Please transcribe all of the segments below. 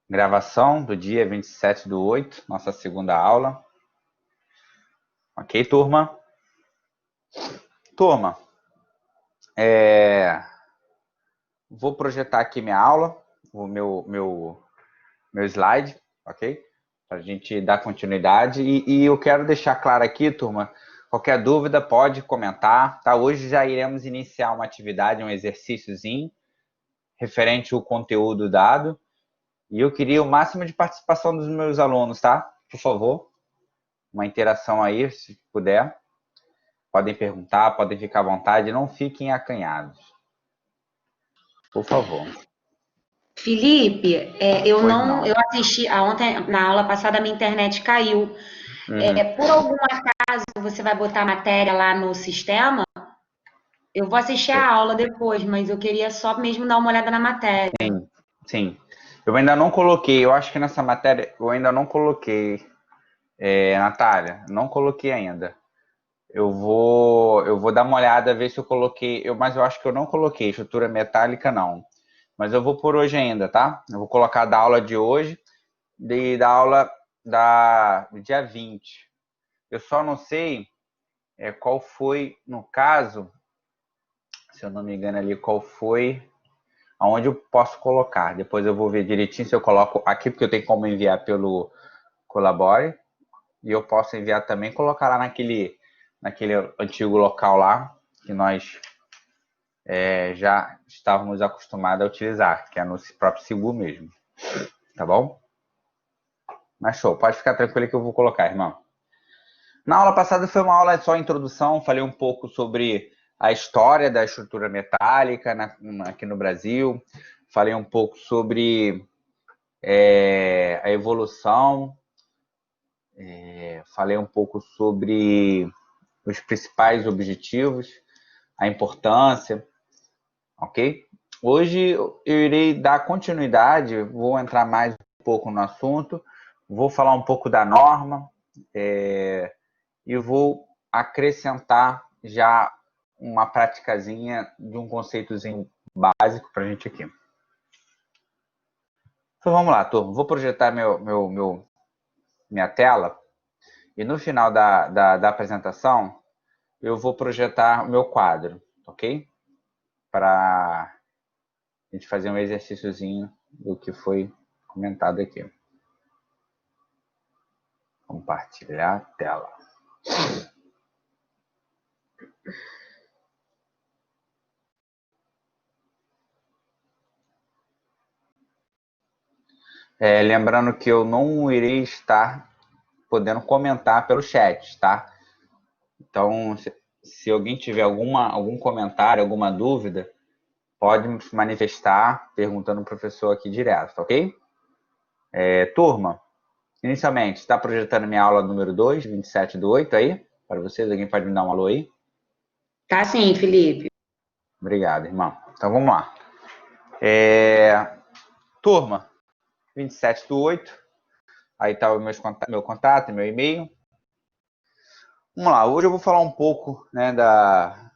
Gravação do dia 27/8, nossa segunda aula. Ok, turma? Turma, vou projetar aqui minha aula, o meu slide, ok? Para a gente dar continuidade. E eu quero deixar claro aqui, turma, qualquer dúvida pode comentar, tá? Hoje já iremos iniciar uma atividade, um exercíciozinho, referente ao conteúdo dado. E eu queria o máximo de participação dos meus alunos, tá? Por favor, uma interação aí, se puder. Podem perguntar, podem ficar à vontade, não fiquem acanhados. Por favor. Felipe, eu Pois não, não. eu assisti ontem na aula passada, minha internet caiu. Uhum. Por algum acaso você vai botar a matéria lá no sistema? Eu vou assistir a aula depois, mas eu queria só mesmo dar uma olhada na matéria. Sim, sim. Eu ainda não coloquei, eu acho que nessa matéria eu ainda não coloquei, Natália, não coloquei ainda. Eu vou dar uma olhada, ver se eu coloquei, mas eu acho que eu não coloquei estrutura metálica, não. Mas eu vou por hoje ainda, tá? Eu vou colocar da aula de hoje e da aula do dia 20. Eu só não sei qual foi, no caso, se eu não me engano ali, qual foi, aonde eu posso colocar. Depois eu vou ver direitinho se eu coloco aqui, porque eu tenho como enviar pelo Colabore, e eu posso enviar também, colocar lá naquele antigo local lá, que nós já estávamos acostumados a utilizar, que é no próprio Sigu mesmo. Tá bom? Mas show, pode ficar tranquilo que eu vou colocar, irmão. Na aula passada foi uma aula só introdução, falei um pouco sobre a história da estrutura metálica aqui no Brasil, falei um pouco sobre a evolução, falei um pouco sobre os principais objetivos, a importância, ok? Hoje eu irei dar continuidade, vou entrar mais um pouco no assunto, vou falar um pouco da norma, e vou acrescentar já uma praticazinha de um conceitozinho básico para a gente aqui. Então vamos lá, turma. Vou projetar minha tela e no final da apresentação eu vou projetar o meu quadro, ok? Para a gente fazer um exercíciozinho do que foi comentado aqui. Compartilhar a tela. Lembrando que eu não irei estar podendo comentar pelo chat, tá? Então, se alguém tiver algum comentário, alguma dúvida, pode me manifestar perguntando ao professor aqui direto, tá ok? Turma, inicialmente, está projetando minha aula número 2, 27/8 aí? Para vocês, alguém pode me dar um alô aí? Tá sim, Felipe. Obrigado, irmão. Então, vamos lá. Turma, 27/8, aí está o meu contato, meu e-mail. Vamos lá, hoje eu vou falar um pouco, né,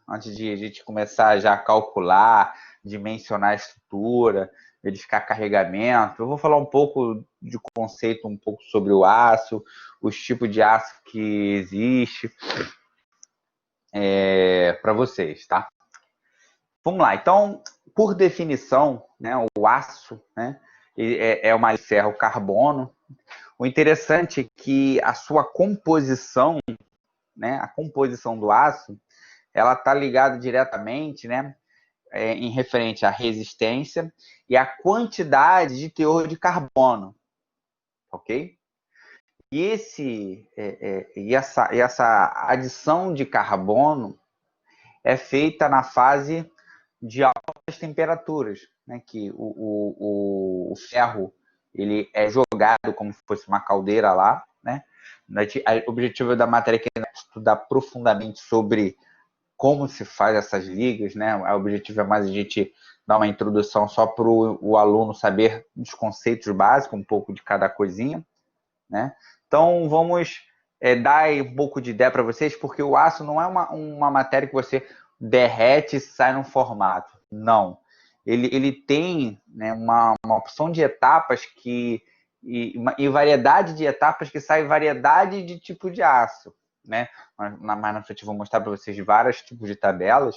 antes de a gente começar já a calcular, dimensionar a estrutura, verificar carregamento, eu vou falar um pouco de conceito, um pouco sobre o aço, os tipos de aço que existe, para vocês, tá? Vamos lá, então, por definição, né, o aço, né, é uma ferro carbono. O interessante é que a sua composição, né, a composição do aço, ela está ligada diretamente, né, em referente à resistência e à quantidade de teor de carbono, ok? Essa adição de carbono é feita na fase de altas temperaturas, né, que o ferro ele é jogado como se fosse uma caldeira lá, né? O objetivo da matéria é estudar profundamente sobre como se faz essas ligas, né? O objetivo é mais a gente dar uma introdução só para o aluno saber os conceitos básicos, um pouco de cada coisinha, né? Então, vamos dar um pouco de ideia para vocês, porque o aço não é uma matéria que você derrete e sai num formato. Não. ele tem, né, uma opção de etapas e variedade de etapas que sai variedade de tipo de aço, né? Mais na frente eu vou mostrar para vocês vários tipos de tabelas.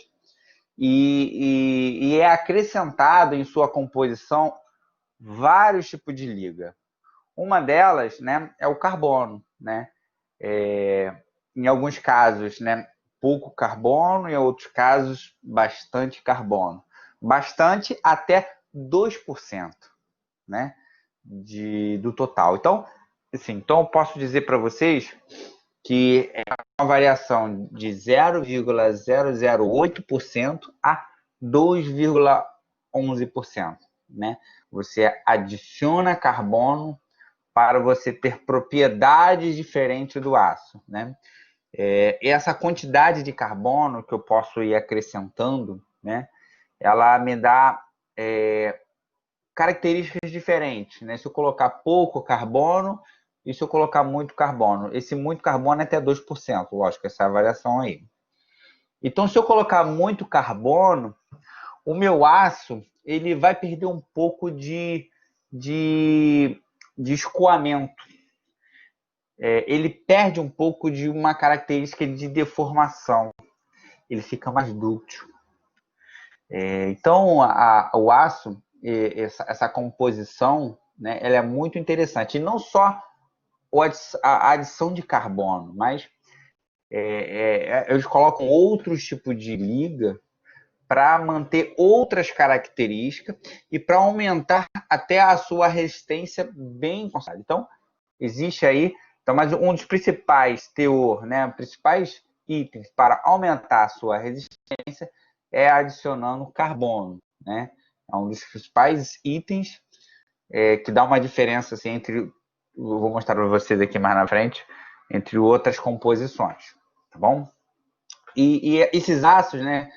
E é acrescentado em sua composição vários tipos de liga. Uma delas, né, é o carbono, né? Em alguns casos, né, pouco carbono, em outros casos, bastante carbono. Bastante até 2%, né, do total. Então, assim, então eu posso dizer para vocês que é uma variação de 0,008% a 2,11%, né? Você adiciona carbono para você ter propriedades diferentes do aço, né? E essa quantidade de carbono que eu posso ir acrescentando, né? Ela me dá características diferentes, né? Se eu colocar pouco carbono e se eu colocar muito carbono. Esse muito carbono é até 2%, lógico, essa variação aí. Então, se eu colocar muito carbono, o meu aço ele vai perder um pouco de escoamento. Ele perde um pouco de uma característica de deformação. Ele fica mais dúctil. Então, o aço, essa composição, né, ela é muito interessante. E não só a adição de carbono, mas eles colocam outros tipos de liga para manter outras características e para aumentar até a sua resistência bem constante. Então, existe aí, então, mas um dos principais teor, né, principais itens para aumentar a sua resistência é adicionando carbono, né? É um dos principais itens que dá uma diferença assim, entre, eu vou mostrar para vocês aqui mais na frente, entre outras composições, tá bom? E esses aços, né,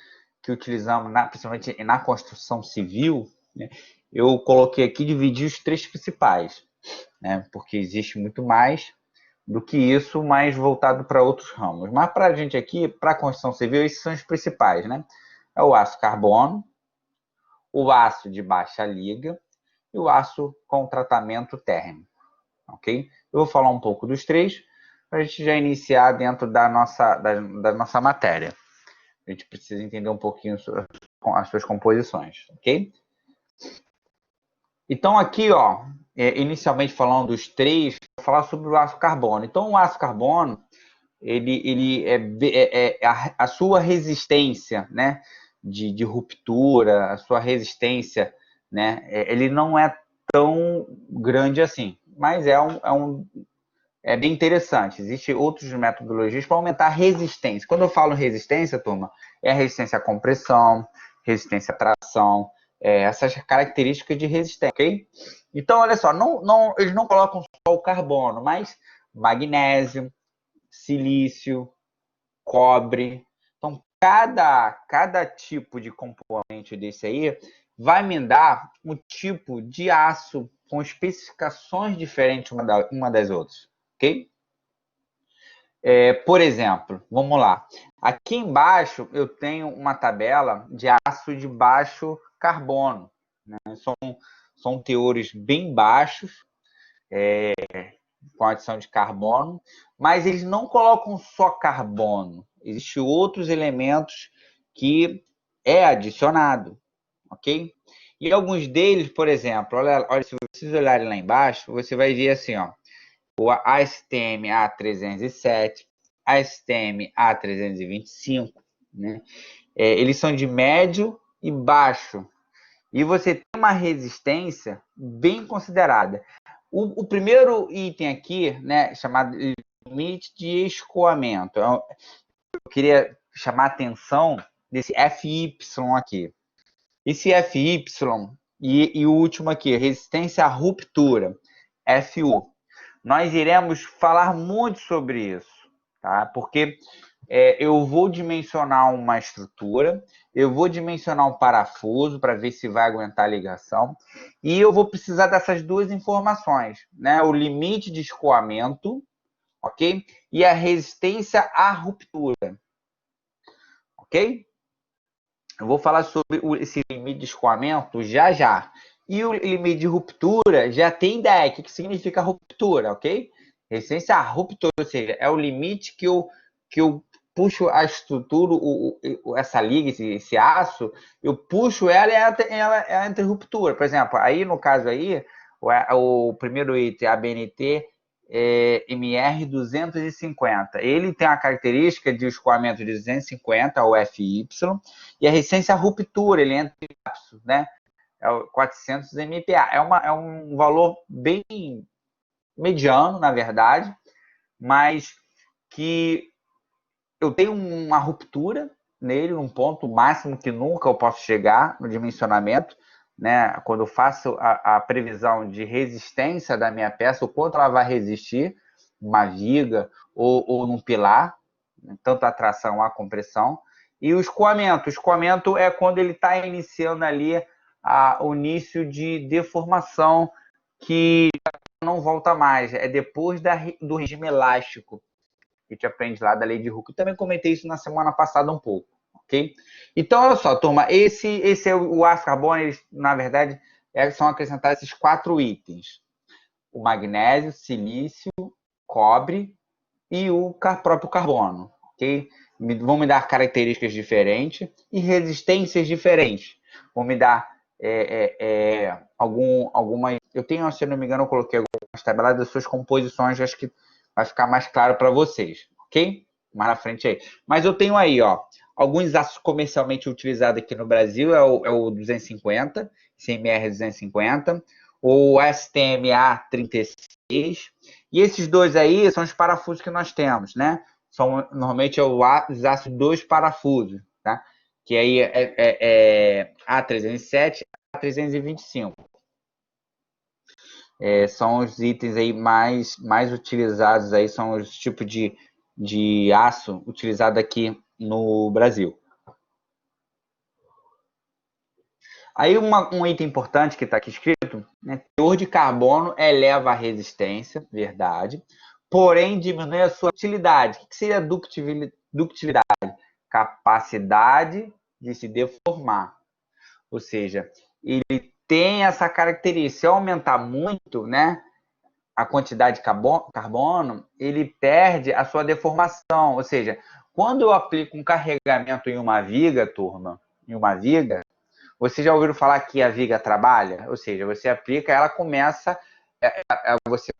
que utilizamos principalmente na construção civil, né, eu coloquei aqui, dividi os três principais, né, porque existe muito mais do que isso, mais voltado para outros ramos. Mas para a gente aqui, para a construção civil, esses são os principais, né? É o aço carbono, o aço de baixa liga e o aço com tratamento térmico, ok? Eu vou falar um pouco dos três para a gente já iniciar dentro da nossa matéria. A gente precisa entender um pouquinho as suas composições, ok? Então aqui, ó, inicialmente falando dos três, vou falar sobre o aço carbono. Então o aço carbono, ele a sua resistência, né, de ruptura, a sua resistência, né, ele não é tão grande assim, mas é bem interessante. Existem outras metodologias para aumentar a resistência. Quando eu falo resistência, turma, é a resistência à compressão, resistência à tração, essas características de resistência, ok? Então, olha só, eles não colocam só o carbono, mas magnésio, silício, cobre. Então, cada tipo de componente desse aí vai me dar um tipo de aço com especificações diferentes uma das outras, ok? Por exemplo, vamos lá. Aqui embaixo eu tenho uma tabela de aço de baixo carbono, né? São teores bem baixos, com adição de carbono, mas eles não colocam só carbono. Existem outros elementos que é adicionado, ok? E alguns deles, por exemplo, olha, se vocês olharem lá embaixo, você vai ver assim, ó, o ASTM A307, ASTM A325, né? Eles são de médio e baixo. E você tem uma resistência bem considerada. O primeiro item aqui, né, chamado limite de escoamento. Eu queria chamar a atenção desse FY aqui. Esse FY e o último aqui, resistência à ruptura, FU. Nós iremos falar muito sobre isso, tá? Porque eu vou dimensionar uma estrutura, eu vou dimensionar um parafuso para ver se vai aguentar a ligação, e eu vou precisar dessas duas informações, né? O limite de escoamento, ok? E a resistência à ruptura, ok? Eu vou falar sobre esse limite de escoamento já já. E o limite de ruptura já tem ideia. O que significa ruptura, ok? Resistência à ruptura, ou seja, é o limite que eu puxo a estrutura, essa liga, esse aço, eu puxo ela e ela entra em ruptura. Por exemplo, aí no caso aí, o primeiro item, a BNT, MR 250. Ele tem a característica de escoamento de 250, o FY, e a resistência à ruptura, ele entra em lapso, né? É o 400 MPa. É um valor bem mediano, na verdade, mas que eu tenho uma ruptura nele, um ponto máximo que nunca eu posso chegar no dimensionamento, né? Quando eu faço a previsão de resistência da minha peça, o quanto ela vai resistir, uma viga ou num pilar, tanto a tração a compressão. E o escoamento. O escoamento é quando ele está iniciando ali o início de deformação, que não volta mais. É depois do regime elástico, que a gente aprende lá da lei de Hooke. Eu também comentei isso na semana passada um pouco, ok? Então, olha só, turma, esse é o aço carbono, eles, na verdade, são acrescentados esses 4 itens. O magnésio, silício, cobre e o próprio carbono, ok? Vão me dar características diferentes e resistências diferentes. Vão me dar algumas... Eu tenho, se eu não me engano, eu coloquei algumas tabelas das suas composições, acho que vai ficar mais claro para vocês, ok? Mais na frente aí. Mas eu tenho aí, ó, alguns aços comercialmente utilizados aqui no Brasil, é o 250, CMR 250, o STMA 36, e esses dois aí são os parafusos que nós temos, né? Normalmente os aços 2 parafusos, tá? Que aí é A307, A325. São os itens aí mais utilizados aí, são os tipos de aço utilizado aqui no Brasil. Aí um item importante que está aqui escrito, né? Teor de carbono eleva a resistência, verdade, porém diminui a sua ductilidade. O que seria ductilidade? Capacidade de se deformar. Ou seja, ele tem essa característica. Se aumentar muito, né, a quantidade de carbono, ele perde a sua deformação. Ou seja, quando eu aplico um carregamento em uma viga, turma, em uma viga, vocês já ouviram falar que a viga trabalha? Ou seja, você aplica, ela começa, você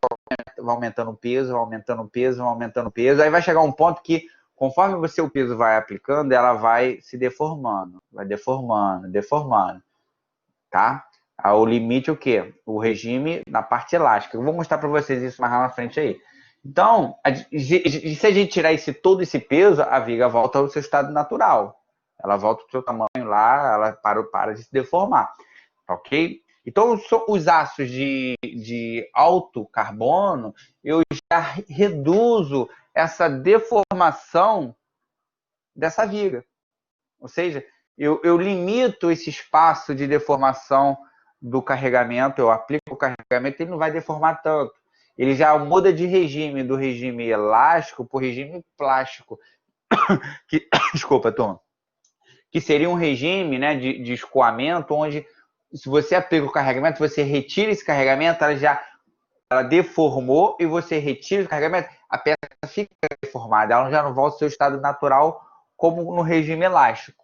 vai aumentando o peso, vai aumentando o peso, vai aumentando o peso, aí vai chegar um ponto que, conforme o peso vai aplicando, ela vai se deformando, vai deformando, deformando, tá? O limite é o quê? O regime na parte elástica. Eu vou mostrar para vocês isso mais lá na frente aí. Então, se a gente tirar todo esse peso, a viga volta ao seu estado natural. Ela volta ao seu tamanho lá, ela para de se deformar, ok? Então, os aços de alto carbono, eu já reduzo essa deformação dessa viga. Ou seja, eu limito esse espaço de deformação do carregamento, eu aplico o carregamento, ele não vai deformar tanto. Ele já muda de regime, do regime elástico para o regime plástico. Desculpa, Tom. Que seria um regime, né, de escoamento, onde se você aplica o carregamento, você retira esse carregamento, ela deformou e você retira o carregamento, a peça fica deformada, ela já não volta ao seu estado natural como no regime elástico.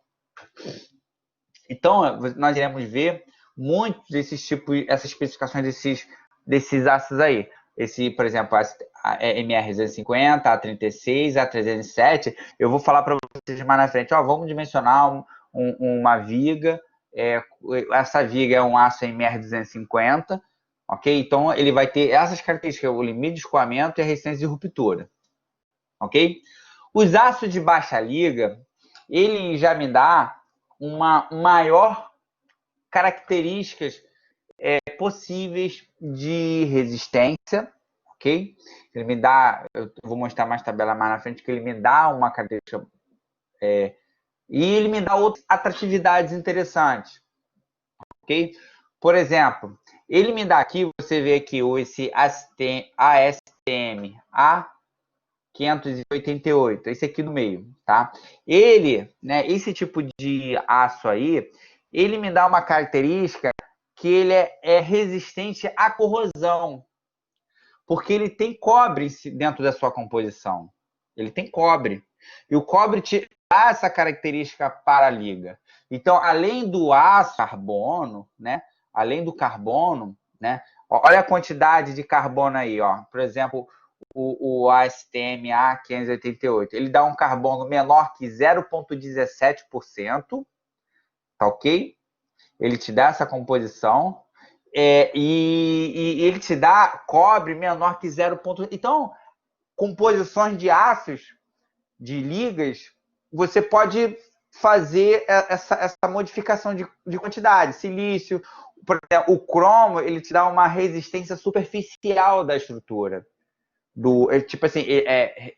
Então, nós iremos ver muitos desses tipos, essas especificações desses aços aí. Por exemplo, a MR250, A36, A307, eu vou falar para vocês mais na frente, vamos dimensionar uma viga, essa viga é um aço MR250, ok? Então, ele vai ter essas características, o limite de escoamento e a resistência de ruptura, ok? Os aços de baixa liga, ele já me dá uma maior características possíveis de resistência, ok? Ele me dá, eu vou mostrar mais tabela mais na frente, que ele me dá uma característica e ele me dá outras atratividades interessantes, ok? Por exemplo, ele me dá aqui, você vê aqui esse ASTM 588, esse aqui do meio, tá? Ele, né, esse tipo de aço aí, ele me dá uma característica que ele é resistente à corrosão, porque ele tem cobre dentro da sua composição. Ele tem cobre. E o cobre te dá essa característica para a liga. Então, além do aço carbono, né? Além do carbono, né? Olha a quantidade de carbono aí, ó. Por exemplo, o ASTM A588. Ele dá um carbono menor que 0,17%, tá ok? Ele te dá essa composição. E ele te dá cobre menor que 0. Então, composições de aços, de ligas, você pode fazer essa modificação de quantidade. Silício, por exemplo, o cromo, ele te dá uma resistência superficial da estrutura. Tipo assim,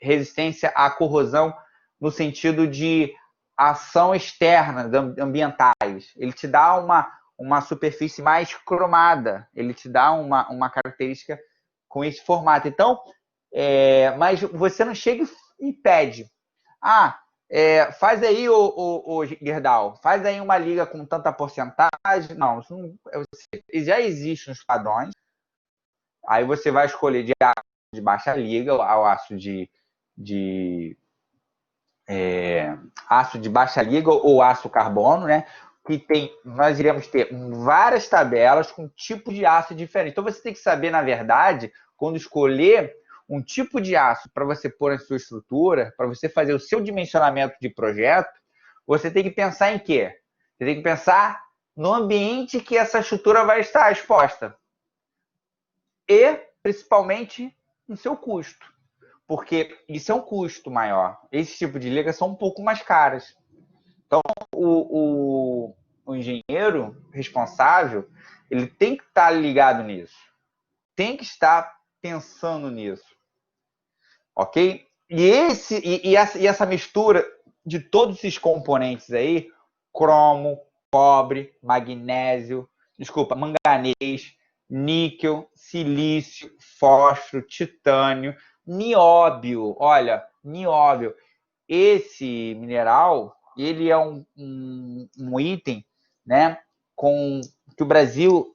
resistência à corrosão no sentido de ação externa, ambientais. Ele te dá uma superfície mais cromada, ele te dá uma característica com esse formato. Então, mas você não chega e pede. Faz aí, o Gerdau, faz aí uma liga com tanta porcentagem. Não, já existem os padrões. Aí você vai escolher de aço de baixa liga ao aço aço de baixa liga ou aço carbono, né? Nós iremos ter várias tabelas com tipos de aço diferentes. Então você tem que saber, na verdade, quando escolher um tipo de aço para você pôr na sua estrutura, para você fazer o seu dimensionamento de projeto, você tem que pensar em quê? Você tem que pensar no ambiente que essa estrutura vai estar exposta. E, principalmente, no seu custo. Porque isso é um custo maior. Esse tipo de liga são um pouco mais caras. Então, o engenheiro responsável, ele tem que estar ligado nisso. Tem que estar pensando nisso. Ok? E essa mistura de todos esses componentes aí, cromo, cobre, magnésio, manganês, níquel, silício, fósforo, titânio, nióbio. Olha, nióbio. Esse mineral, ele é um item, né, que o Brasil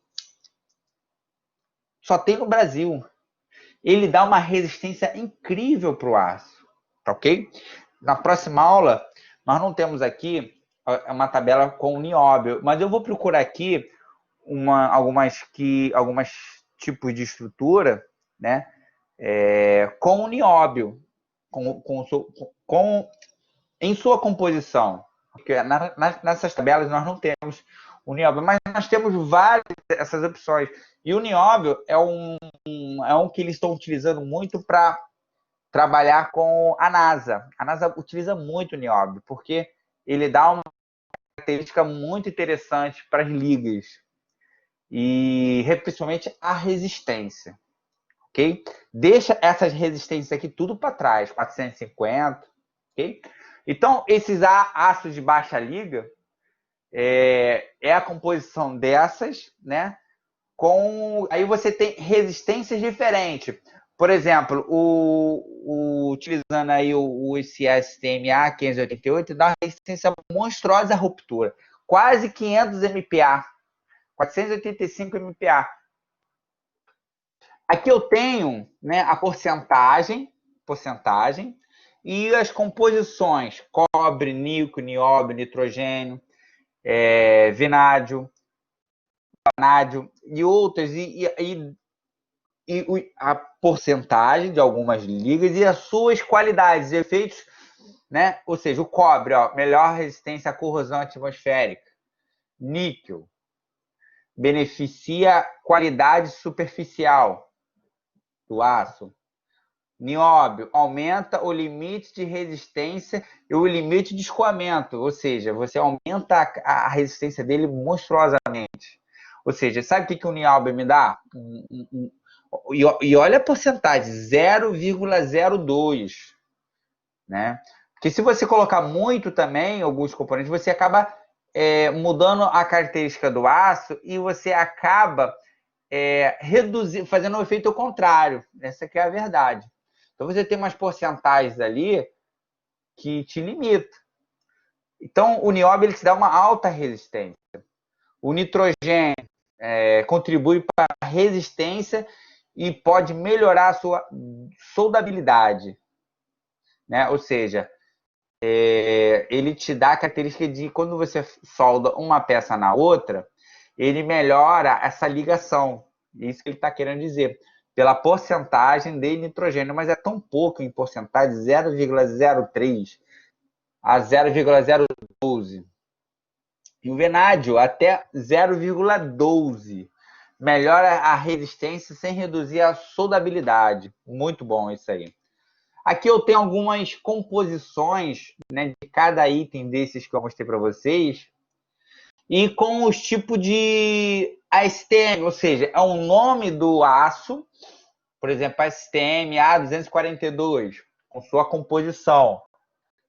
só tem no Brasil. Ele dá uma resistência incrível para o aço, tá ok? Na próxima aula, nós não temos aqui uma tabela com o nióbio, mas eu vou procurar aqui algumas tipos de estrutura, né, com o nióbio, em sua composição. Porque nessas tabelas nós não temos o nióbio, mas nós temos várias dessas opções. E o nióbio é um que eles estão utilizando muito para trabalhar com a NASA. A NASA utiliza muito o nióbio, porque ele dá uma característica muito interessante para as ligas. E principalmente a resistência. Ok? Deixa essas resistências aqui tudo para trás, 450, ok? Então, esses aços de baixa liga é a composição dessas, né? Aí você tem resistências diferentes. Por exemplo, utilizando aí esse SMA 588, dá uma resistência monstruosa à ruptura. Quase 500 MPa. 485 MPa. Aqui eu tenho, né, a porcentagem e as composições: cobre, níquel, nióbio, nitrogênio, vanádio e outras, e a porcentagem de algumas ligas e as suas qualidades e efeitos, né? Ou seja, o cobre, ó, melhor resistência à corrosão atmosférica. Níquel beneficia a qualidade superficial do aço. Nióbio aumenta o limite de resistência e o limite de escoamento, ou seja, você aumenta a resistência dele monstruosamente. Ou seja, sabe o que o nióbio me dá? E olha a porcentagem, 0,02, né? Porque se você colocar muito também, alguns componentes, você acaba mudando a característica do aço e você acaba fazendo o efeito ao contrário. Essa que é a verdade. Então você tem umas porcentagens ali que te limita. Então o nióbio ele te dá uma alta resistência. O nitrogênio contribui para a resistência e pode melhorar a sua soldabilidade, né? Ou seja, ele te dá a característica de quando você solda uma peça na outra, ele melhora essa ligação. Isso que ele está querendo dizer. Pela porcentagem de nitrogênio, mas é tão pouco em porcentagem, 0,03 a 0,012. E o vanádio até 0,12. Melhora a resistência sem reduzir a soldabilidade. Muito bom isso aí. Aqui eu tenho algumas composições, né, de cada item desses que eu mostrei para vocês. E com os tipos de ASTM, ou seja, é o nome do aço, por exemplo, ASTM A242, com sua composição.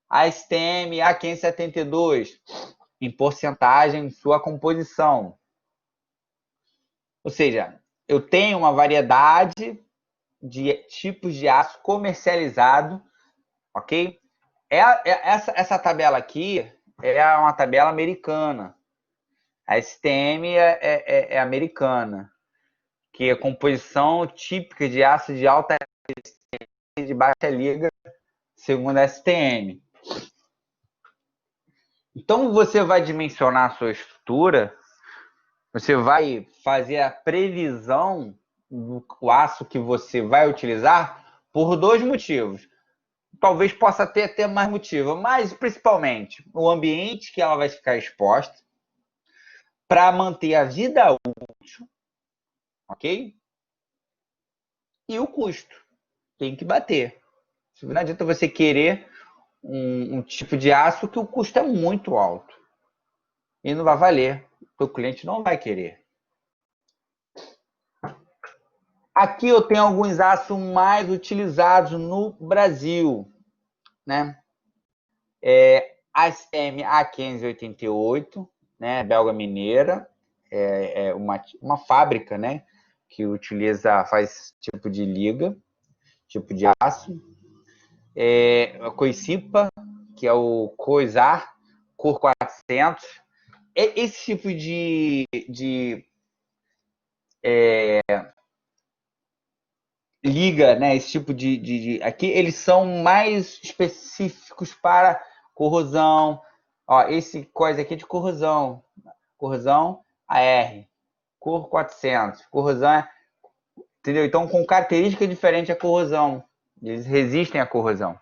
ASTM A572, em porcentagem, sua composição. Ou seja, eu tenho uma variedade de tipos de aço comercializado, ok? Essa tabela aqui é uma tabela americana. A STM é americana, que é a composição típica de aço de alta resistência e de baixa liga, segundo a STM. Então, você vai dimensionar a sua estrutura, você vai fazer a previsão do aço que você vai utilizar por dois motivos. Talvez possa ter até mais motivo, mas principalmente o ambiente que ela vai ficar exposta, para manter a vida útil, ok? E o custo. Tem que bater. Não adianta você querer um tipo de aço que o custo é muito alto. E não vai valer. O cliente não vai querer. Aqui eu tenho alguns aços mais utilizados no Brasil, né? A STM A588, né? Belga mineira, é uma fábrica, né? Que faz esse tipo de liga, tipo de aço. A Coicipa, que é o Coisar, cor 400. Esse tipo de liga, né? Esse tipo aqui, eles são mais específicos para corrosão. Ó, esse coisa aqui é de corrosão. Corrosão AR, cor 400. Corrosão, entendeu? Então, com característica diferente a corrosão. Eles resistem à corrosão.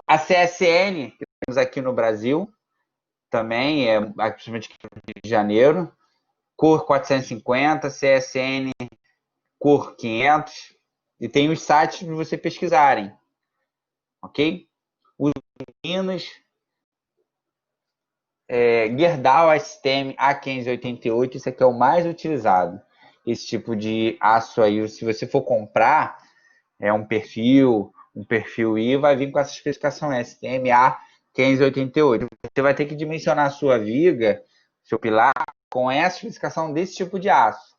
A CSN, que temos aqui no Brasil, também, principalmente aqui no Rio de Janeiro, cor 450, CSN, cor 500, e tem os sites para você pesquisarem, ok? Os meninos, Gerdau STM A588, esse aqui é o mais utilizado. Esse tipo de aço aí, se você for comprar, um perfil I, vai vir com essa especificação STM A588. Você vai ter que dimensionar a sua viga, seu pilar, com essa especificação desse tipo de aço.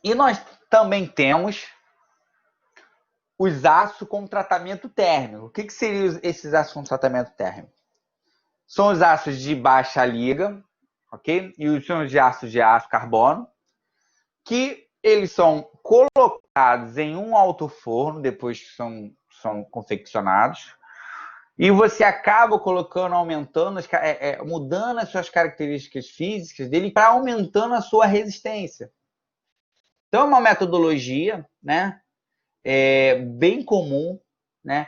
E nós também temos os aços com tratamento térmico. O que seriam esses aços com tratamento térmico? São os aços de baixa liga, ok? E são os aços de aço carbono, que eles são colocados em um alto-forno, depois que são confeccionados, e você acaba colocando, aumentando, mudando as suas características físicas dele para aumentando a sua resistência. Então, é uma metodologia, né, bem comum, né,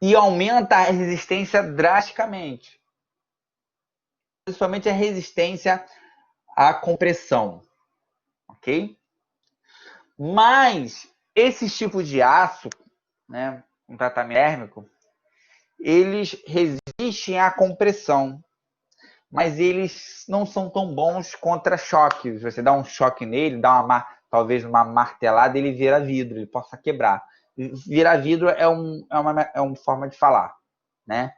e aumenta a resistência drasticamente. Principalmente a resistência à compressão, ok? Mas esses tipos de aço, né, um tratamento térmico, eles resistem à compressão, mas eles não são tão bons contra choques. Você dá um choque nele, talvez uma martelada, ele vira vidro, ele possa quebrar. Virar vidro é uma forma de falar, né?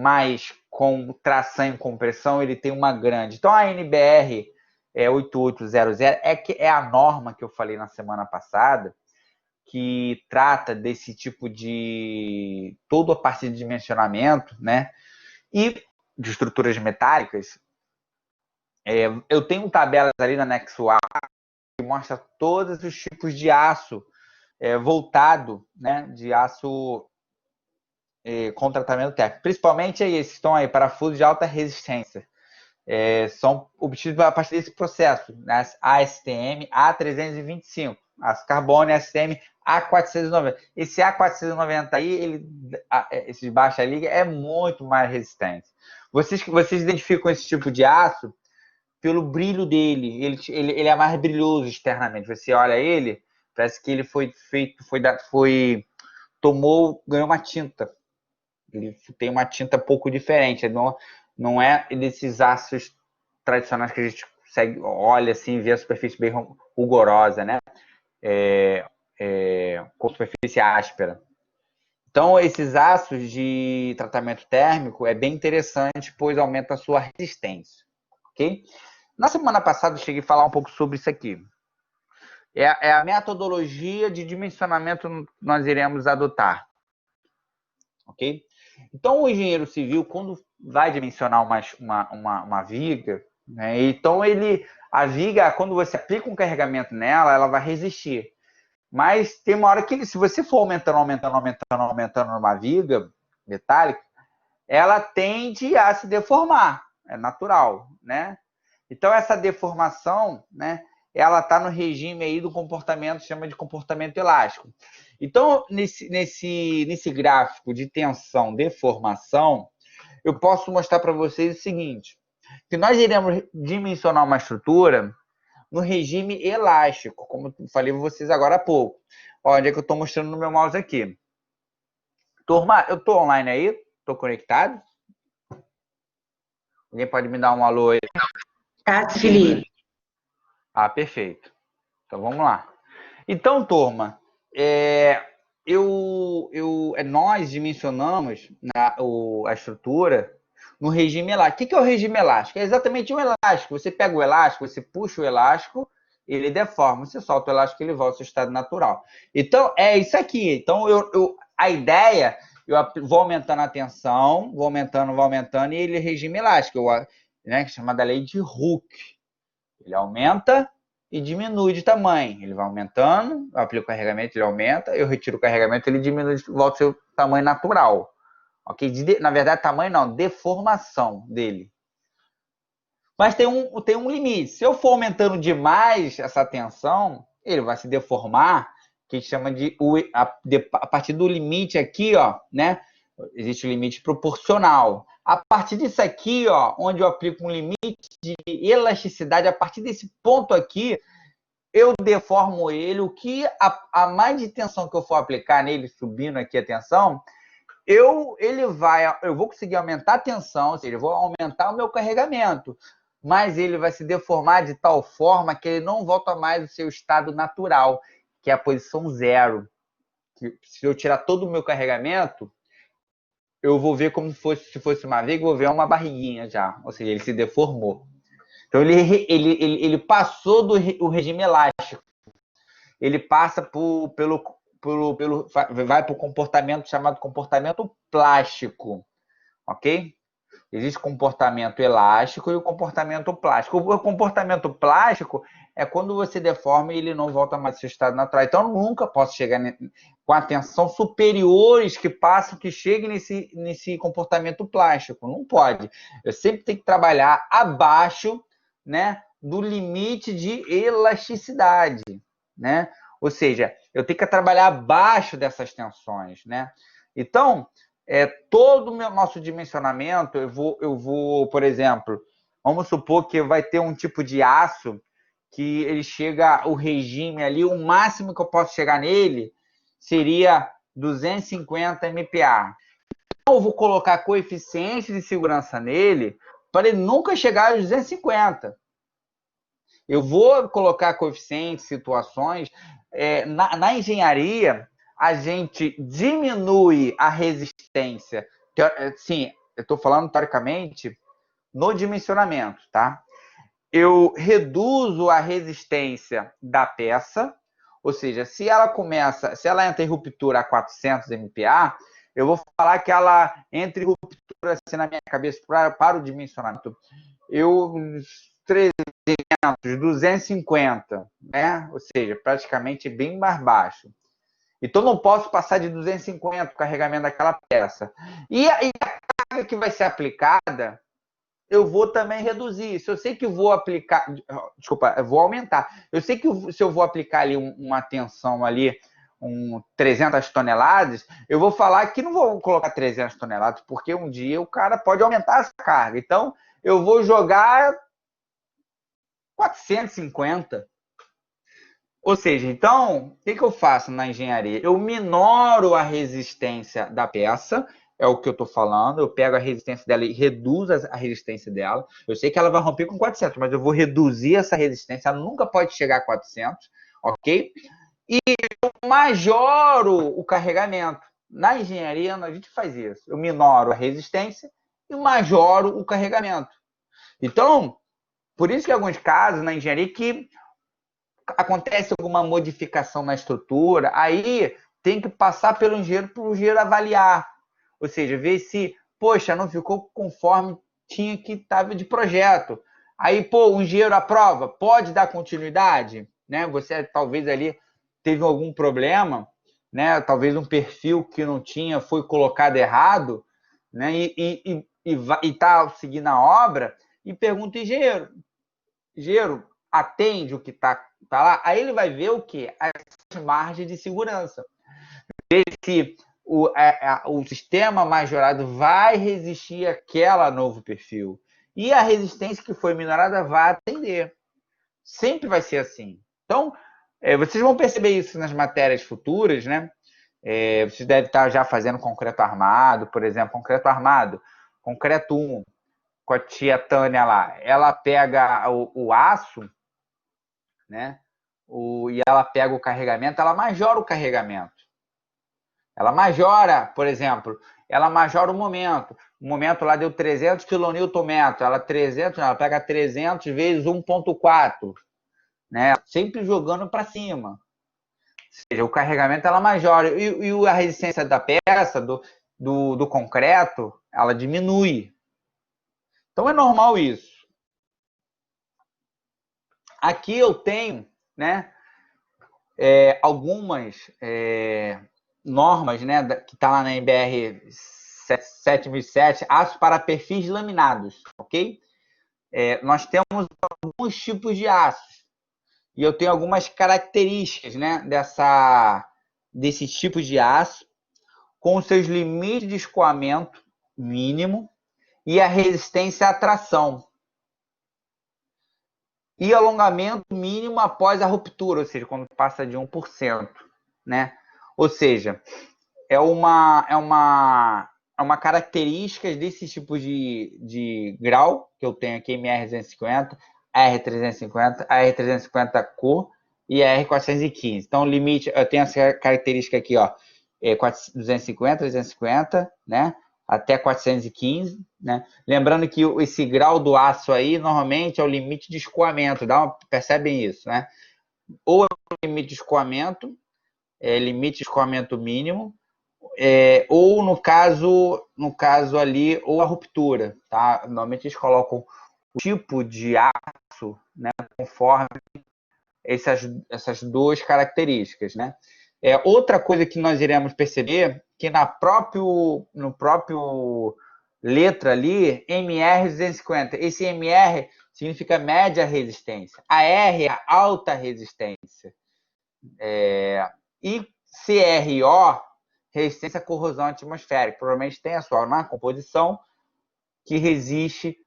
Mas com tração e compressão ele tem uma grande. Então a NBR 8800, é a norma que eu falei na semana passada, que trata desse tipo de toda a parte de dimensionamento, né? E de estruturas metálicas. Eu tenho tabelas ali na Nexo A que mostra todos os tipos de aço voltado, né? De aço com tratamento técnico. Principalmente esses que estão aí, parafusos de alta resistência. São obtidos a partir desse processo, né? ASTM A325, aço carbono ASTM A490. Esse A490 aí, esse de baixa liga, é muito mais resistente. Vocês identificam esse tipo de aço pelo brilho dele. Ele é mais brilhoso externamente. Você olha ele, parece que ele foi feito, ganhou uma tinta. Ele tem uma tinta pouco diferente. Não é desses aços tradicionais que a gente consegue, olha assim, vê a superfície bem rugorosa, né? Com superfície áspera. Então, esses aços de tratamento térmico é bem interessante, pois aumenta a sua resistência. Ok? Na semana passada eu cheguei a falar um pouco sobre isso aqui. É a metodologia de dimensionamento que nós iremos adotar. Ok? Então, o engenheiro civil, quando vai dimensionar uma viga, né, então a viga, quando você aplica um carregamento nela, ela vai resistir. Mas tem uma hora que, se você for aumentando numa viga metálica, ela tende a se deformar. É natural, né? Então, essa deformação, né, ela está no regime aí do comportamento, chama de comportamento elástico. Então, nesse gráfico de tensão, deformação, eu posso mostrar para vocês o seguinte, que nós iremos dimensionar uma estrutura no regime elástico, como eu falei para vocês agora há pouco. Onde é que eu estou mostrando no meu mouse aqui. Turma, eu estou online aí? Estou conectado? Alguém pode me dar um alô aí? Tá, Felipe. Perfeito. Então, vamos lá. Então, turma, nós dimensionamos a estrutura no regime elástico. O que é o regime elástico? É exatamente um elástico. Você pega o elástico, você puxa o elástico, ele deforma. Você solta o elástico, ele volta ao seu estado natural. Então, é isso aqui. Então, a ideia, eu vou aumentando a tensão, vou aumentando, e ele é regime elástico, né, que é chamada lei de Hooke. Ele aumenta e diminui de tamanho. Ele vai aumentando, eu aplico o carregamento, ele aumenta, eu retiro o carregamento, ele diminui, volta ao seu tamanho natural. Ok? Na verdade, tamanho não, deformação dele. Mas tem um limite. Se eu for aumentando demais essa tensão, ele vai se deformar, que a gente chama a partir do limite aqui, ó, né? Existe o limite proporcional. A partir disso aqui, ó, onde eu aplico um limite de elasticidade, a partir desse ponto aqui, eu deformo ele. O que a mais de tensão que eu for aplicar nele, subindo aqui a tensão, eu vou conseguir aumentar a tensão, ou seja, eu vou aumentar o meu carregamento, mas ele vai se deformar de tal forma que ele não volta mais ao seu estado natural, que é a posição zero. Se eu tirar todo o meu carregamento, eu vou ver como se fosse uma viga, vou ver uma barriguinha já, ou seja, ele se deformou. Então, ele passou do regime elástico. Ele passa vai para o comportamento chamado comportamento plástico, ok? Existe comportamento elástico e o comportamento plástico. O comportamento plástico é quando você deforma e ele não volta mais ao seu estado natural. Então, eu nunca posso chegar com a tensão superiores que chegue nesse comportamento plástico. Não pode. Eu sempre tenho que trabalhar abaixo, né, do limite de elasticidade, né? Ou seja, eu tenho que trabalhar abaixo dessas tensões, né? Então, todo o nosso dimensionamento, eu vou, por exemplo, vamos supor que vai ter um tipo de aço que ele chega, o regime ali, o máximo que eu posso chegar nele seria 250 MPa. Então, eu vou colocar coeficiente de segurança nele para ele nunca chegar aos 250. Eu vou colocar coeficientes, situações. Na engenharia, a gente diminui a resistência. Sim, eu estou falando teoricamente no dimensionamento, tá? eu reduzo a resistência da peça, ou seja, se ela entra em ruptura a 400 MPa, eu vou falar que ela entra em ruptura, assim, na minha cabeça, para o dimensionamento, 300, 250, né? Ou seja, praticamente bem mais baixo. Então, não posso passar de 250 o carregamento daquela peça. E a carga que vai ser aplicada, eu vou também reduzir. Se eu sei que vou aplicar, desculpa, eu vou aumentar. Eu sei que se eu vou aplicar ali uma tensão ali, 300 toneladas, eu vou falar que não vou colocar 300 toneladas, porque um dia o cara pode aumentar essa carga. Então, eu vou jogar 450. Ou seja, então, o que eu faço na engenharia? Eu minoro a resistência da peça, é o que eu estou falando, eu pego a resistência dela e reduzo a resistência dela. Eu sei que ela vai romper com 400, mas eu vou reduzir essa resistência, ela nunca pode chegar a 400, ok? E eu majoro o carregamento. Na engenharia, a gente faz isso. Eu minoro a resistência e majoro o carregamento. Então, por isso que em alguns casos na engenharia que acontece alguma modificação na estrutura, aí tem que passar pelo engenheiro para o engenheiro avaliar. Ou seja, ver se, poxa, não ficou conforme tinha que estava de projeto. Aí, pô, o engenheiro aprova, pode dar continuidade, né? Você talvez ali teve algum problema, né? Talvez um perfil que não tinha foi colocado errado, né? E está seguindo a obra e pergunta ao engenheiro, engenheiro, atende o que está lá, aí ele vai ver o quê? As margens de segurança. Ver se o sistema majorado vai resistir àquela novo perfil. E a resistência que foi minorada vai atender. Sempre vai ser assim. Então, vocês vão perceber isso nas matérias futuras, né? Vocês devem estar já fazendo concreto armado, por exemplo, concreto armado, concreto 1, com a tia Tânia lá. Ela pega o aço, né? E ela pega o carregamento, ela majora o carregamento. Ela majora, por exemplo, ela majora o momento. O momento lá deu 300 kN, ela pega 300 vezes 1,4, né? Sempre jogando para cima. Ou seja, o carregamento ela majora. E a resistência da peça, do concreto, ela diminui. Então é normal isso. Aqui eu tenho, né, algumas normas, né, que está lá na NBR 7007, aço para perfis laminados, ok? Nós temos alguns tipos de aços e eu tenho algumas características, né, desses tipos de aço, com seus limites de escoamento mínimo e a resistência à tração. E alongamento mínimo após a ruptura, ou seja, quando passa de 1%, né? Ou seja, é uma característica desse tipo de grau que eu tenho aqui, MR250, AR350, AR350 Cor e AR415. Então, o limite, eu tenho essa característica aqui, ó, 250, 350, né? Até 415, né? Lembrando que esse grau do aço aí, normalmente, é o limite de escoamento, percebem isso, né? Ou é o limite de escoamento, limite de escoamento mínimo, ou no caso ali, ou a ruptura, tá? Normalmente eles colocam o tipo de aço, né, conforme essas duas características, né? Outra coisa que nós iremos perceber que no próprio letra ali, MR 250, esse MR significa média resistência, a R é a alta resistência, e CRO, resistência à corrosão atmosférica, provavelmente tem a sua na composição que resiste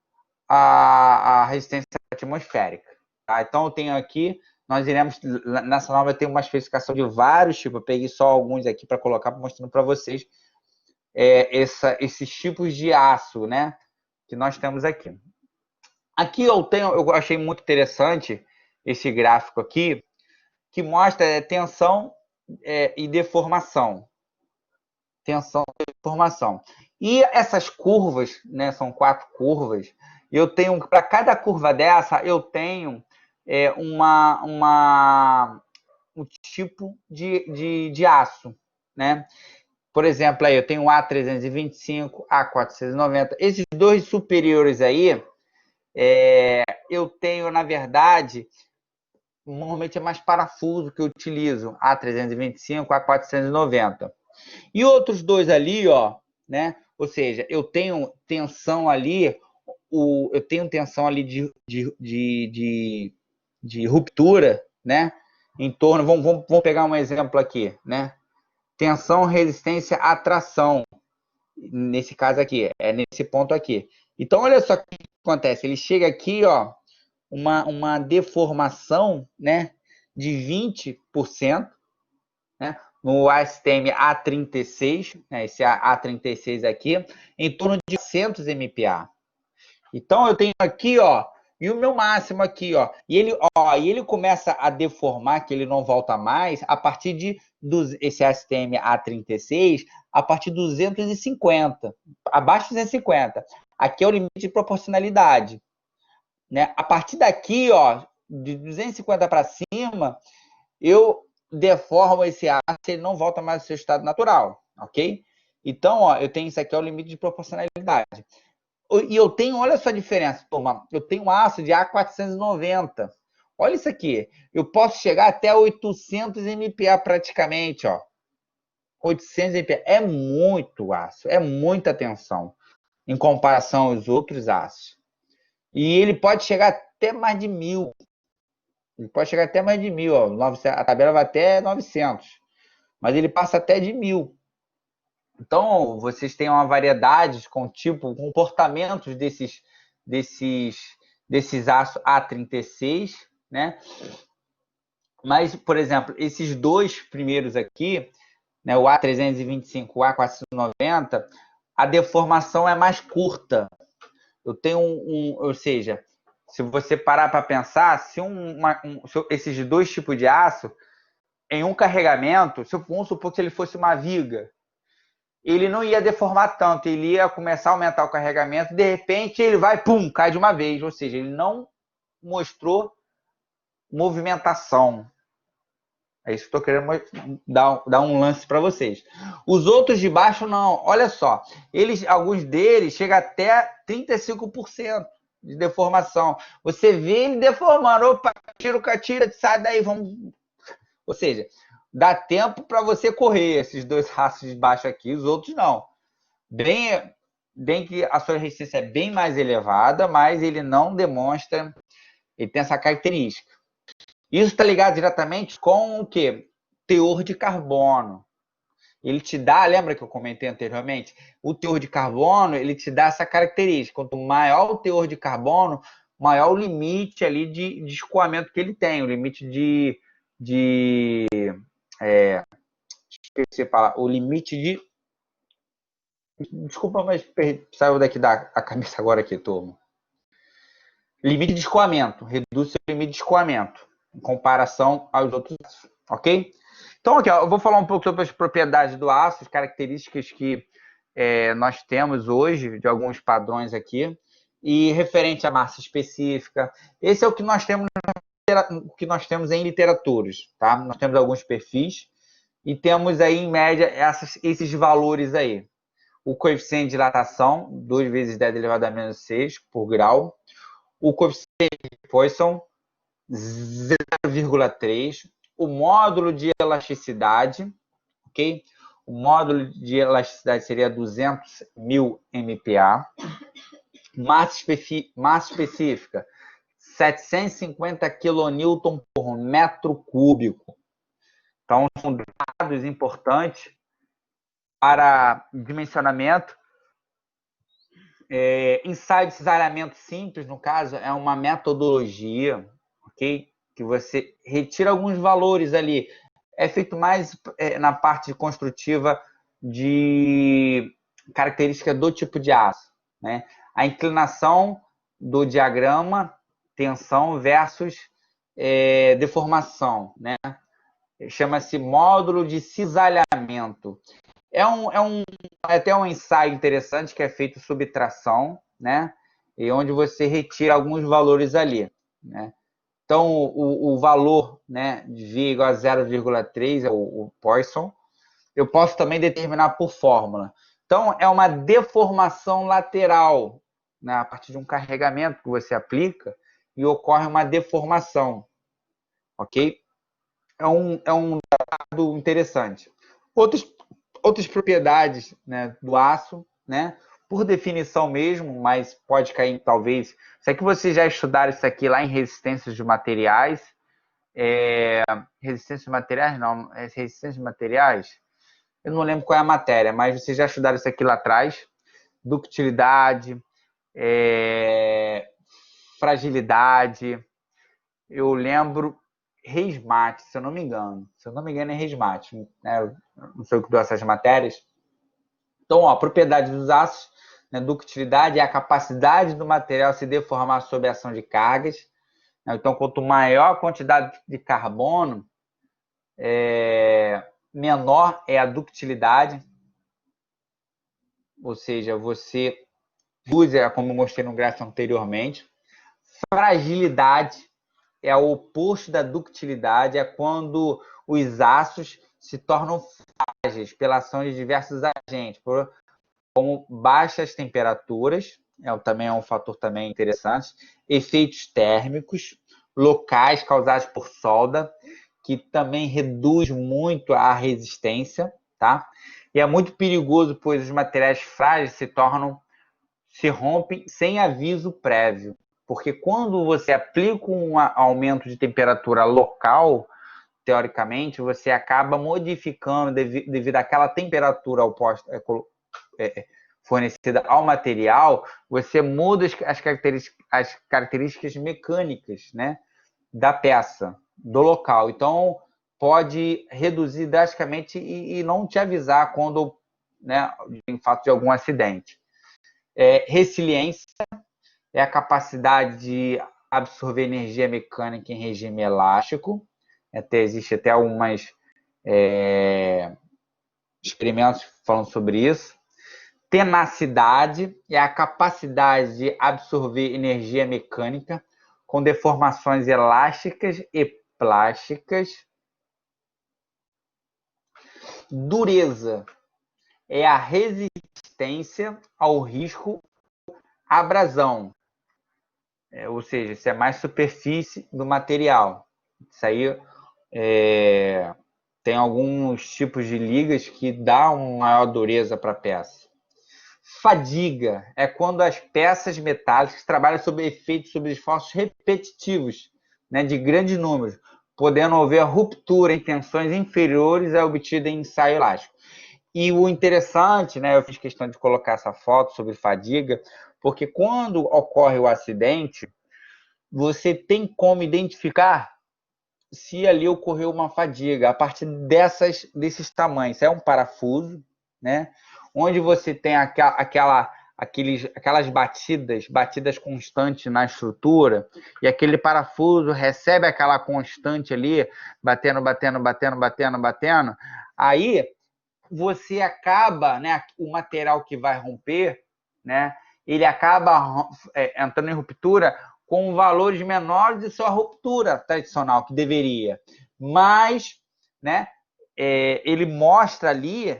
à resistência atmosférica. Tá? Então, eu tenho aqui, nessa nova tem uma especificação de vários tipos, eu peguei só alguns aqui para colocar, mostrando para vocês esses tipos de aço, né, que nós temos aqui. Aqui eu achei muito interessante esse gráfico aqui, que mostra tensão e deformação. Tensão e deformação. E essas curvas, né, são 4 curvas, eu tenho, para cada curva dessa, eu tenho um tipo de aço, né? Por exemplo, aí eu tenho o A325, A490. Esses dois superiores aí, eu tenho, na verdade, normalmente é mais parafuso que eu utilizo, A325, A490. E outros dois ali, ó, né? Ou seja, eu tenho tensão ali, eu tenho tensão ali de ruptura, né? Em torno, vamos pegar um exemplo aqui, né? Tensão, resistência, atração. Nesse caso aqui, é nesse ponto aqui. Então, olha só o que acontece. Ele chega aqui, ó, uma deformação, né, de 20%, né, no ASTM A36, né, esse A36 aqui, em torno de 100 MPa. Então, eu tenho aqui, ó, e o meu máximo aqui, ó, e ele começa a deformar, que ele não volta mais, a partir de esse ASTM A36, a partir de 250, abaixo de 250. Aqui é o limite de proporcionalidade, né? A partir daqui, ó, de 250 para cima, eu deformo esse aço, ele não volta mais ao seu estado natural, ok? Então, ó, eu tenho isso aqui, é o limite de proporcionalidade. E eu tenho, olha só a diferença, turma, eu tenho um aço de A490. Olha isso aqui, eu posso chegar até 800 MPa praticamente, ó. 800 MPa é muito aço, é muita tensão em comparação aos outros aços. E ele pode chegar até mais de 1000. Ele pode chegar até mais de 1000, ó. A tabela vai até 900, mas ele passa até de 1000. Então, vocês têm uma variedade com tipo, comportamentos desses aços A36, né? Mas, por exemplo, esses dois primeiros aqui, né, o A325 e o A490, a deformação é mais curta. Eu tenho ou seja, se você parar para pensar, se esses dois tipos de aço, em um carregamento, vamos supor que ele fosse uma viga, ele não ia deformar tanto, ele ia começar a aumentar o carregamento, de repente ele vai, pum, cai de uma vez, ou seja, ele não mostrou movimentação. É isso que estou querendo dar um lance para vocês. Os outros de baixo não, olha só, alguns deles chegam até 35% de deformação. Você vê ele deformando, opa, tira, sai daí, vamos. Ou seja, dá tempo para você correr esses dois raços de baixo aqui, os outros não. Bem que a sua resistência é bem mais elevada, mas ele não demonstra, ele tem essa característica. Isso está ligado diretamente com o quê? Teor de carbono. Ele te dá, lembra que eu comentei anteriormente? O teor de carbono, ele te dá essa característica. Quanto maior o teor de carbono, maior o limite ali de escoamento que ele tem, o limite o limite de. Desculpa, mas saiu daqui da cabeça agora aqui, turma. Limite de escoamento. Reduz o limite de escoamento em comparação aos outros aços, ok? Então, aqui, ó, eu vou falar um pouco sobre as propriedades do aço, as características que nós temos hoje, de alguns padrões aqui, e referente à massa específica. Esse é o que nós temos em literaturas, tá? Nós temos alguns perfis e temos aí, em média, esses valores aí. O coeficiente de dilatação, 2 vezes 10 elevado a menos 6 por grau. O coeficiente de Poisson, 0,3. O módulo de elasticidade, ok? O módulo de elasticidade seria 200.000 MPa. Massa específica, 750 kN por metro cúbico. Então, são dados importantes para dimensionamento. Ensaio de cisalhamento simples, no caso, é uma metodologia, ok? Que você retira alguns valores ali. É feito mais na parte construtiva de característica do tipo de aço, né? A inclinação do diagrama, tensão versus deformação, né? Chama-se módulo de cisalhamento. É até um ensaio interessante que é feito sob tração, né? e onde você retira alguns valores ali, né? Então, o valor, né, de V igual a 0,3 é o Poisson. Eu posso também determinar por fórmula. Então, é uma deformação lateral, né, a partir de um carregamento que você aplica e ocorre uma deformação, ok? É um dado interessante. Outras propriedades, né, do aço, né, por definição mesmo, mas pode cair talvez. Isso aqui vocês já estudaram isso aqui lá em resistências de materiais. Resistência de materiais não, resistência de materiais. Eu não lembro qual é a matéria, mas vocês já estudaram isso aqui lá atrás. Ductilidade, fragilidade. Eu lembro resmate, se eu não me engano. Se eu não me engano, é resmate. Né? Eu não sei o que deu essas matérias. Então, ó, a propriedade dos aços, né, ductilidade é a capacidade do material se deformar sob a ação de cargas. Né? Então, quanto maior a quantidade de carbono, menor é a ductilidade. Ou seja, você usa, como eu mostrei no gráfico anteriormente. Fragilidade é o oposto da ductilidade, é quando os aços se tornam frágeis pela ação de diversos agentes, como baixas temperaturas, também é um fator também interessante, efeitos térmicos, locais causados por solda, que também reduz muito a resistência, tá? E é muito perigoso, pois os materiais frágeis se rompem sem aviso prévio. Porque quando você aplica um aumento de temperatura local, teoricamente, você acaba modificando, devido àquela temperatura fornecida ao material, você muda as características mecânicas, né, da peça, do local. Então, pode reduzir drasticamente e não te avisar quando, né, em fato de algum acidente. Resiliência é a capacidade de absorver energia mecânica em regime elástico. Existe até algumas experimentos falando sobre isso. Tenacidade é a capacidade de absorver energia mecânica com deformações elásticas e plásticas. Dureza é a resistência ao risco abrasão. Ou seja, isso é mais superfície do material. Isso aí tem alguns tipos de ligas que dá uma maior dureza para a peça. Fadiga é quando as peças metálicas trabalham sob efeito sobre esforços repetitivos, né, de grandes números, podendo haver ruptura em tensões inferiores à obtida em ensaio elástico. E o interessante, né, eu fiz questão de colocar essa foto sobre fadiga, porque quando ocorre o acidente, você tem como identificar se ali ocorreu uma fadiga a partir desses tamanhos. É um parafuso, né, onde você tem aquelas batidas constantes na estrutura, e aquele parafuso recebe aquela constante ali, batendo, aí você acaba, né, o material que vai romper, né, ele acaba entrando em ruptura com valores menores de sua ruptura tradicional, que deveria. Mas, né, ele mostra ali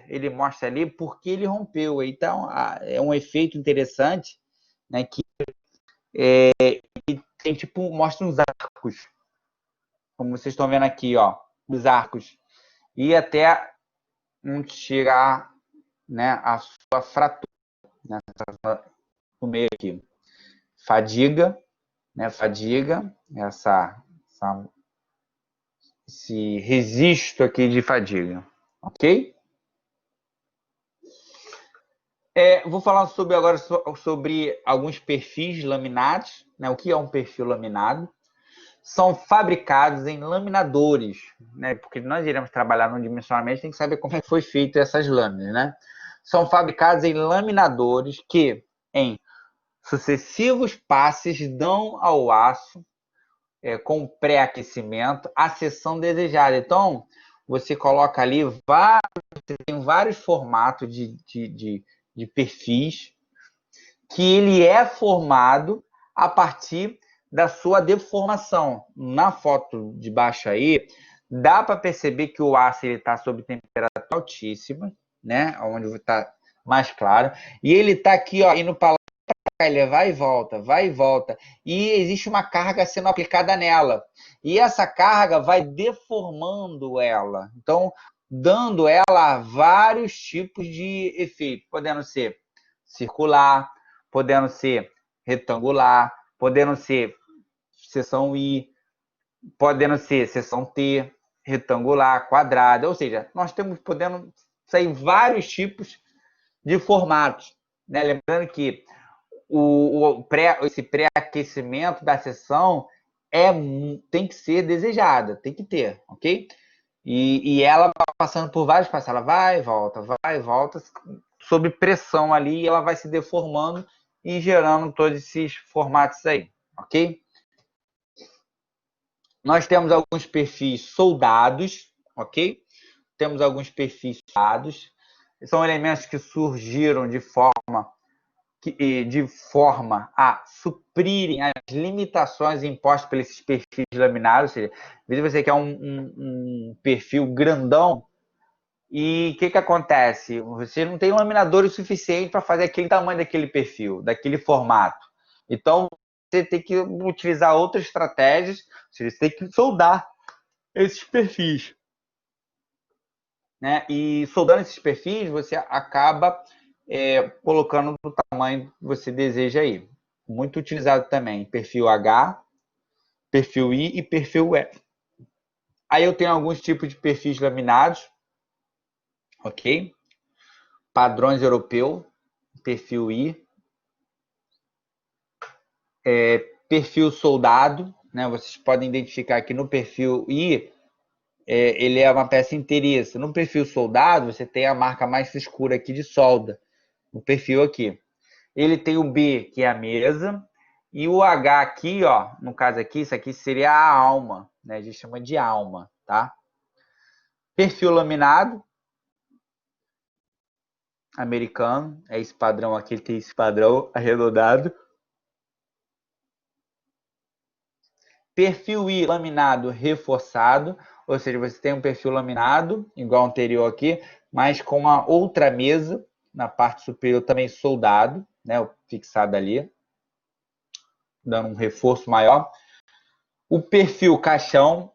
porque ele rompeu. Então, é um efeito interessante, né, que tem, tipo, mostra uns arcos, como vocês estão vendo aqui, ó, os arcos, e até chegar, né, a sua fratura, né, no meio aqui. Fadiga, né, esse registro aqui de fadiga, ok? Vou falar agora sobre alguns perfis laminados, né? O que é um perfil laminado? São fabricados em laminadores, né? Porque nós iremos trabalhar no dimensionamento, tem que saber como é que foi feito essas lâminas, né? São fabricados em laminadores que, em sucessivos passes, dão ao aço, com pré-aquecimento, a seção desejada. Então, você coloca ali tem vários formatos de perfis, que ele é formado a partir da sua deformação. Na foto de baixo aí, dá para perceber que o aço está sob temperatura altíssima, né? Onde está mais claro. E ele está aqui, ó, indo para lá, ele vai e volta, vai e volta. E existe uma carga sendo aplicada nela. E essa carga vai deformando ela. Então, dando ela vários tipos de efeito, podendo ser circular, podendo ser retangular, podendo ser seção I, podendo ser seção T, retangular, quadrada, ou seja, nós temos podendo sair vários tipos de formatos, né? Lembrando que esse pré-aquecimento da seção tem que ser desejada, tem que ter, ok? E ela passando por vários passos, ela vai e volta, sob pressão ali, e ela vai se deformando e gerando todos esses formatos aí, ok? Nós temos alguns perfis soldados, ok? Temos alguns perfis soldados. São elementos que surgiram de forma a suprirem as limitações impostas por esses perfis laminares. Ou seja, às vezes você quer um perfil grandão e o que acontece? Você não tem laminadores suficiente para fazer aquele tamanho daquele perfil, daquele formato. Então, você tem que utilizar outras estratégias, ou seja, você tem que soldar esses perfis. Né? E soldando esses perfis, você acaba colocando do tamanho que você deseja aí. Muito utilizado também, perfil H, perfil I e perfil E. Aí eu tenho alguns tipos de perfis laminados, ok? Padrões europeu, perfil I, perfil soldado, né? Vocês podem identificar que no perfil I, ele é uma peça inteiriça. No perfil soldado, você tem a marca mais escura aqui de solda, no perfil aqui. Ele tem o B, que é a mesa, e o H aqui, ó, no caso aqui, isso aqui seria a alma, né? A gente chama de alma, tá? Perfil laminado, americano, é esse padrão aqui, ele tem esse padrão arredondado. Perfil I laminado reforçado, ou seja, você tem um perfil laminado, igual ao anterior aqui, mas com uma outra mesa, na parte superior também soldado, né? Fixado ali, dando um reforço maior. O perfil caixão,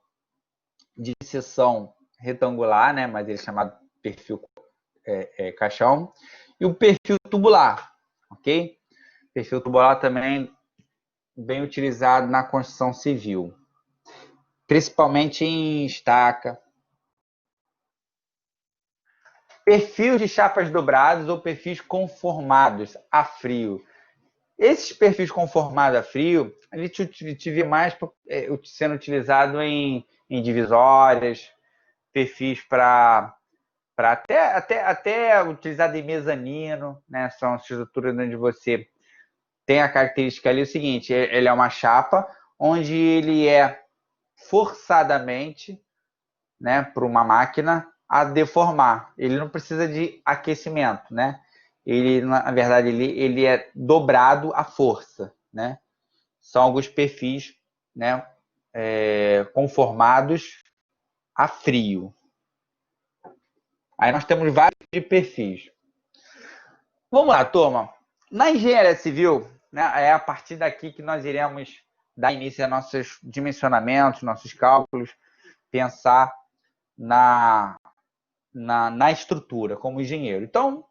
de seção retangular, né? Mas ele é chamado perfil caixão. E o perfil tubular, ok? Perfil tubular também bem utilizado na construção civil, principalmente em estaca. Perfis de chapas dobradas ou perfis conformados a frio. Esses perfis conformados a frio, a gente tive mais sendo utilizado em divisórias, perfis para até utilizado em mezanino, né? São estruturas onde você tem a característica ali o seguinte, ele é uma chapa onde ele é forçadamente, né, por uma máquina a deformar. Ele não precisa de aquecimento, né? Ele, na verdade, ele é dobrado à força, né? São alguns perfis, né, conformados a frio. Aí nós temos vários de perfis. Vamos lá, turma. Na engenharia civil, né, é a partir daqui que nós iremos dar início a nossos dimensionamentos, nossos cálculos, pensar na estrutura como engenheiro. Então,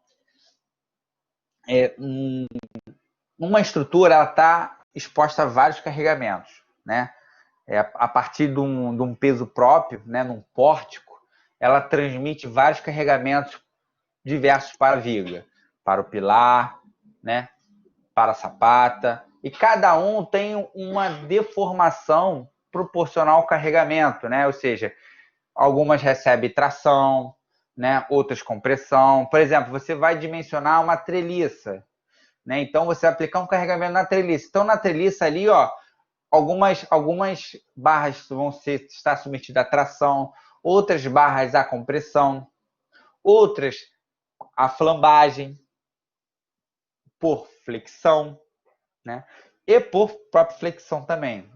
uma estrutura está exposta a vários carregamentos, né? A partir de um peso próprio, né, num pórtico, ela transmite vários carregamentos diversos para a viga, para o pilar, né, para a sapata, e cada um tem uma deformação proporcional ao carregamento, né? Ou seja, algumas recebem tração, né, outras compressão. Por exemplo, você vai dimensionar uma treliça, né? Então você vai aplicar um carregamento na treliça. Então na treliça ali, ó, algumas barras vão estar submetidas à tração, outras barras à compressão, outras à flambagem. por flexão, né? E por própria flexão também.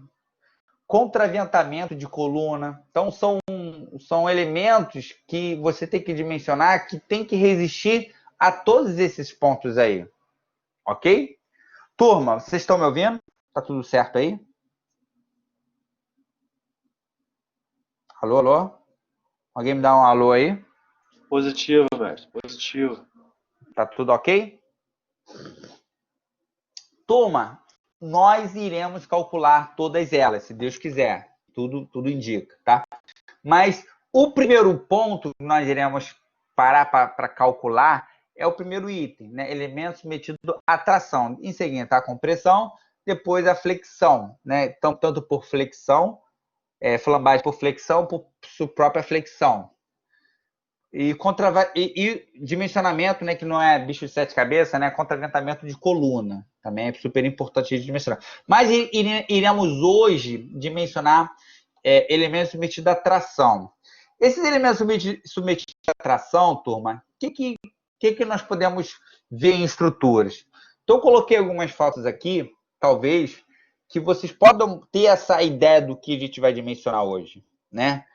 Contraventamento de coluna. Então, são elementos que você tem que dimensionar, que tem que resistir a todos esses pontos aí. Ok? Turma, vocês estão me ouvindo? Tá tudo certo aí? Alô, alô? Alguém me dá um alô aí? Positivo, mestre. Positivo. Tá tudo ok? Turma, nós iremos calcular todas elas, se Deus quiser. Tudo indica, tá? Mas o primeiro ponto que nós iremos parar para calcular é o primeiro item, né? Elemento submetido à tração. Em seguida, a compressão, depois a flexão, né? Então, tanto por flexão, flambagem por flexão, por sua própria flexão. E dimensionamento, né, que não é bicho de sete cabeças, né, contraventamento de coluna. Também é super importante de dimensionar. Mas iremos hoje dimensionar elementos submetidos à tração. Esses elementos submetidos à tração, turma, o que nós podemos ver em estruturas? Então, eu coloquei algumas fotos aqui, talvez, que vocês possam ter essa ideia do que a gente vai dimensionar hoje, né?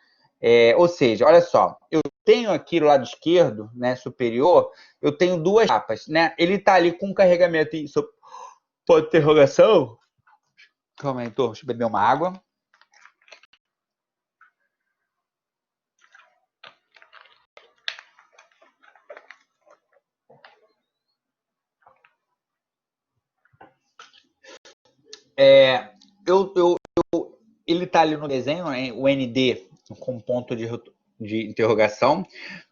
Ou seja, olha só, eu tenho aqui do lado esquerdo, né, superior, eu tenho duas chapas, né? Ele está ali com um carregamento em ponto de interrogação. Calma aí, deixa eu beber uma água. Ele está ali no desenho, né, o ND com ponto de interrogação,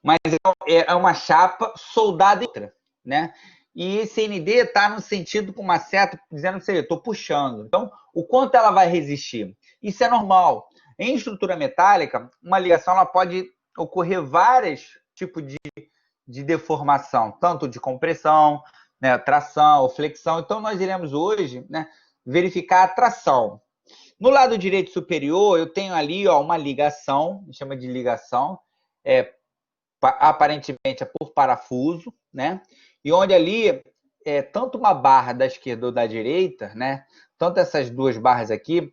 mas é uma chapa soldada outra, né? E esse ND está no sentido com uma seta dizendo que eu estou puxando. Então, o quanto ela vai resistir? Isso é normal. Em estrutura metálica, uma ligação ela pode ocorrer vários tipos de deformação, tanto de compressão, né, tração ou flexão. Então, nós iremos hoje, né, verificar a tração. No lado direito superior, eu tenho ali uma ligação, me chama de ligação, aparentemente é por parafuso, né? E onde ali tanto uma barra da esquerda ou da direita, né? Tanto essas duas barras aqui,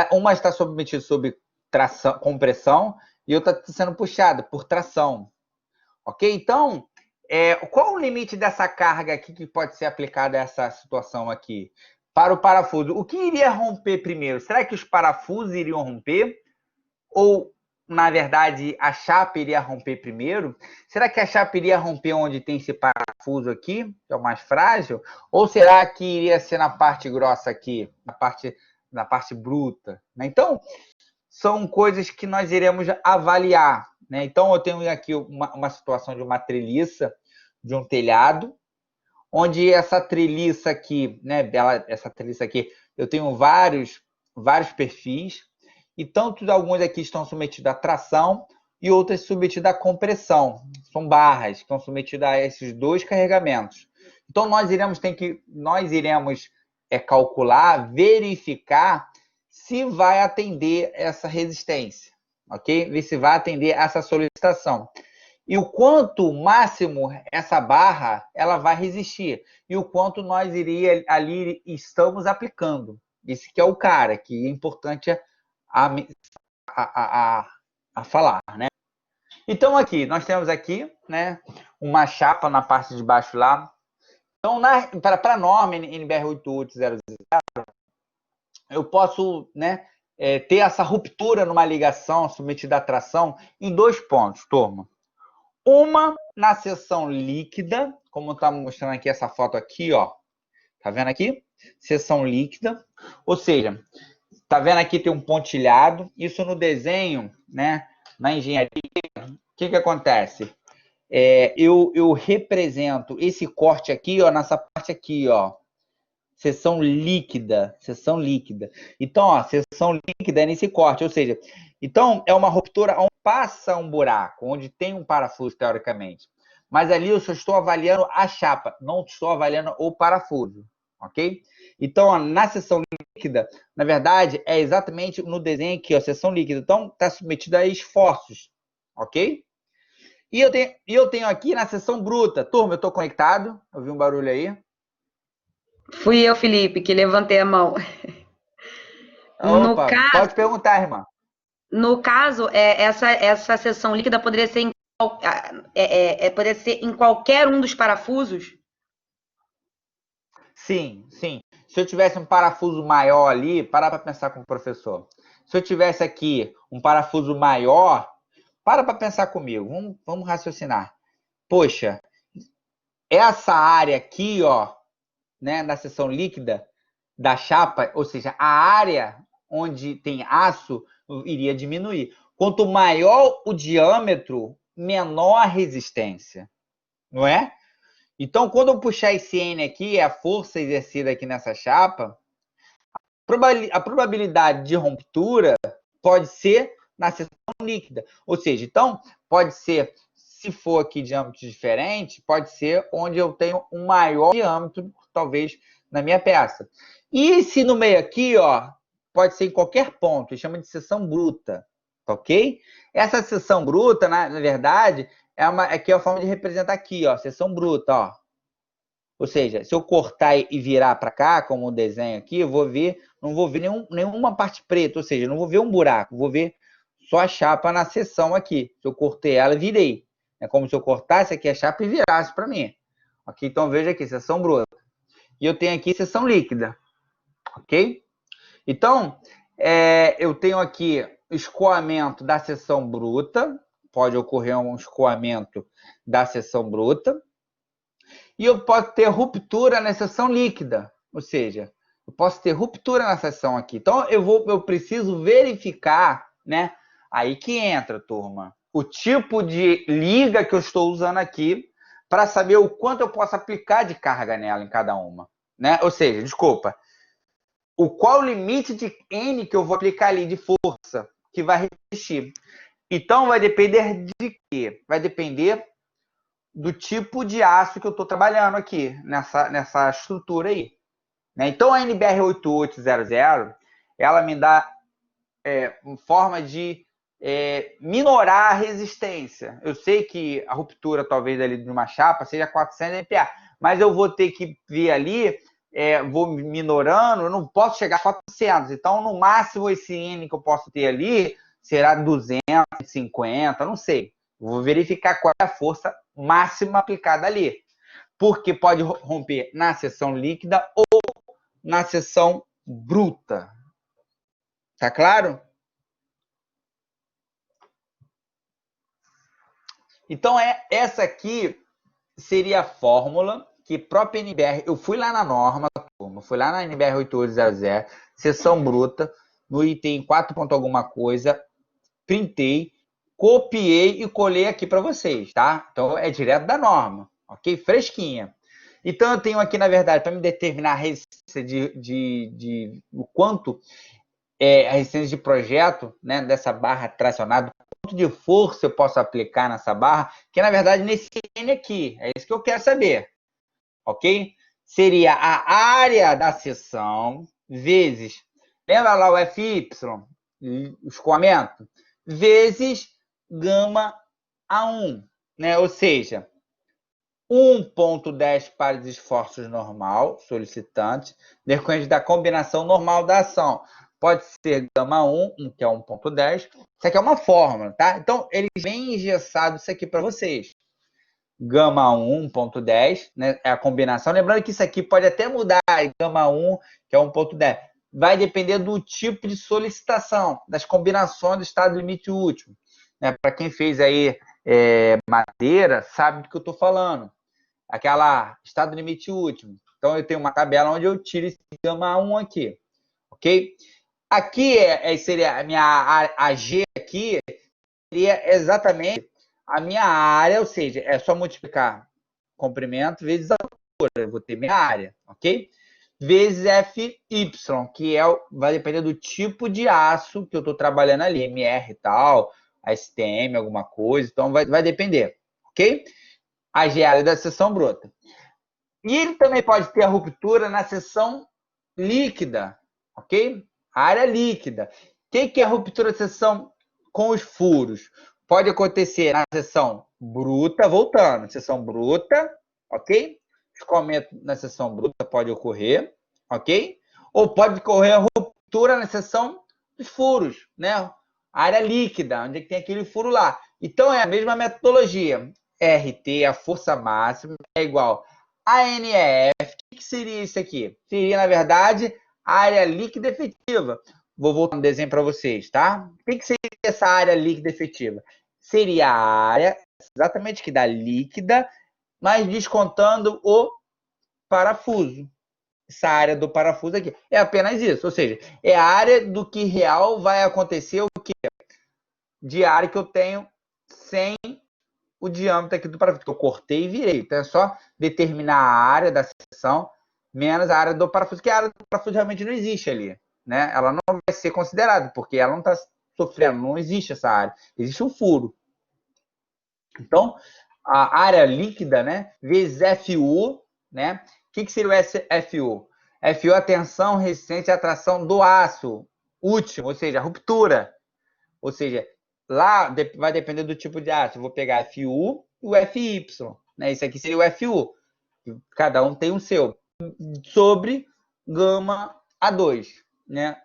uma está submetida sob tração, compressão e outra está sendo puxada por tração. Ok? Então, qual o limite dessa carga aqui que pode ser aplicada a essa situação aqui? Para o parafuso, o que iria romper primeiro? Será que os parafusos iriam romper? Ou, na verdade, a chapa iria romper primeiro? Será que a chapa iria romper onde tem esse parafuso aqui, que é o mais frágil? Ou será que iria ser na parte grossa aqui, na parte bruta? Então, são coisas que nós iremos avaliar, né? Então, eu tenho aqui uma situação de uma treliça, de um telhado, onde essa treliça aqui, né? Essa treliça aqui, eu tenho vários perfis, e tanto alguns aqui estão submetidos à tração e outros submetidos à compressão. São barras que estão submetidas a esses dois carregamentos. Então, nós iremos calcular, verificar se vai atender essa resistência, ok? Ver se vai atender essa solicitação. E o quanto máximo essa barra ela vai resistir. E o quanto nós ali estamos aplicando. Esse que é o cara, que é importante a falar, né? Então, aqui, nós temos aqui, né, uma chapa na parte de baixo lá. Então, para a norma NBR 8800, eu posso, né, ter essa ruptura numa ligação submetida à tração em dois pontos, turma. Uma na seção líquida, como está mostrando aqui essa foto aqui, ó. Tá vendo aqui? Seção líquida. Ou seja, tá vendo aqui tem um pontilhado. Isso no desenho, né? Na engenharia, o que acontece? Eu represento esse corte aqui, ó, nessa parte aqui, ó. Seção líquida. Então, ó, seção líquida é nesse corte, ou seja, então é uma ruptura onde passa um buraco, onde tem um parafuso, teoricamente. Mas ali eu só estou avaliando a chapa, não estou avaliando o parafuso, ok? Então, ó, na seção líquida, na verdade, é exatamente no desenho aqui, ó, seção líquida. Então, está submetida a esforços, ok? E eu tenho aqui na seção bruta. Turma, eu estou conectado, ouvi um barulho aí. Fui eu, Felipe, que levantei a mão. No Opa, caso, pode perguntar, irmã. no caso, essa seção líquida poderia ser poderia ser em qualquer um dos parafusos? Sim, sim. Se eu tivesse um parafuso maior ali, para pensar com o professor. Se eu tivesse aqui um parafuso maior, para pensar comigo. Vamos raciocinar. Poxa, essa área aqui, ó, né, da seção líquida da chapa, ou seja, a área onde tem aço iria diminuir. Quanto maior o diâmetro, menor a resistência, não é? Então, quando eu puxar esse N aqui, a força exercida aqui nessa chapa, a probabilidade de ruptura pode ser na seção líquida. Ou seja, então, pode ser, se for aqui diâmetro diferente, pode ser onde eu tenho um maior diâmetro, talvez, na minha peça. E se no meio aqui, ó, pode ser em qualquer ponto, chama de seção bruta, ok? Essa seção bruta, na verdade, aqui é a forma de representar aqui, ó, seção bruta, ó. Ou seja, se eu cortar e virar para cá, como o desenho aqui, eu vou ver, não vou ver nenhuma parte preta, ou seja, não vou ver um buraco, vou ver só a chapa na seção aqui. Se eu cortei ela, virei. É como se eu cortasse aqui a chapa e virasse para mim. Ok? Então veja aqui, seção bruta. E eu tenho aqui seção líquida. Ok? Então, eu tenho aqui escoamento da seção bruta. Pode ocorrer um escoamento da seção bruta. E eu posso ter ruptura na seção líquida, ou seja, eu posso ter ruptura na seção aqui. Então, eu preciso verificar, né? Aí que entra, turma, o tipo de liga que eu estou usando aqui para saber o quanto eu posso aplicar de carga nela em cada uma, né? Ou seja, desculpa, qual o limite de N que eu vou aplicar ali de força que vai resistir. Então, vai depender de quê? Vai depender do tipo de aço que eu estou trabalhando aqui, nessa estrutura aí. Né? Então, a NBR 8800, ela me dá uma forma de minorar a resistência. Eu sei que a ruptura, talvez, ali de uma chapa seja 400 MPa, mas eu vou ter que ver ali, vou minorando, eu não posso chegar a 400. Então, no máximo, esse N que eu posso ter ali será 250, não sei. Vou verificar qual é a força máxima aplicada ali. Porque pode romper na seção líquida ou na seção bruta. Tá claro? Então, essa aqui seria a fórmula que própria NBR... Eu fui lá na norma, turma, fui lá na NBR 8800, seção bruta, no item 4 ponto alguma coisa, printei, copiei e colei aqui para vocês, tá? Então, é direto da norma, ok? Fresquinha. Então, eu tenho aqui, na verdade, para me determinar a resistência o quanto a resistência de projeto, né, dessa barra tracionada, quanto de força eu posso aplicar nessa barra, que, na verdade, nesse N aqui, é isso que eu quero saber, ok? Seria a área da seção vezes, lembra lá o FY, o escoamento? Vezes gama A1, né? Ou seja, 1,10 para os esforços normal, solicitante, decorrente da combinação normal da ação. Pode ser gama 1, que é 1,10. Isso aqui é uma fórmula, tá? Então, eles vêm engessados isso aqui para vocês. Gama 1,10, né? É a combinação. Lembrando que isso aqui pode até mudar. Gama 1, que é 1,10. Vai depender do tipo de solicitação, das combinações do estado limite último. Né? Para quem fez aí madeira, sabe do que eu estou falando. Aquela estado limite último. Então, eu tenho uma tabela onde eu tiro esse gama 1 aqui. Ok? Aqui seria a minha a G aqui, seria exatamente a minha área, ou seja, é só multiplicar comprimento vezes a altura. Eu vou ter minha área, ok? Vezes FY, que vai depender do tipo de aço que eu estou trabalhando ali, MR e tal, STM, alguma coisa, então vai depender, ok? A G é a área da seção bruta. E ele também pode ter a ruptura na seção líquida, ok? A área líquida. O que é a ruptura da seção com os furos? Pode acontecer na seção bruta, voltando, seção bruta, ok? escoamento na seção bruta pode ocorrer, ok? Ou pode ocorrer a ruptura na seção dos furos, né? A área líquida, onde tem aquele furo lá. Então, é a mesma metodologia. RT, a força máxima, é igual a NEF. O que seria isso aqui? Seria, na verdade, a área líquida efetiva. Vou voltar um desenho para vocês, tá? O que seria essa área líquida efetiva? Seria a área, exatamente, que dá líquida, mas descontando o parafuso. Essa área do parafuso aqui. É apenas isso. Ou seja, é a área do que real vai acontecer o quê? De área que eu tenho sem o diâmetro aqui do parafuso, que eu cortei e virei. Então é só determinar a área da seção menos a área do parafuso, que a área do parafuso realmente não existe ali, né? Ela não vai ser considerada, porque ela não está sofrendo, não existe essa área. Existe um furo. Então, a área líquida, né, vezes FU, né? O que seria o FU? FU é a tensão, resistência e atração do aço último, ou seja, a ruptura. Ou seja, lá vai depender do tipo de aço. Eu vou pegar FU e o FY, né? Isso aqui seria o FU. Cada um tem o seu. Sobre gama A2, né?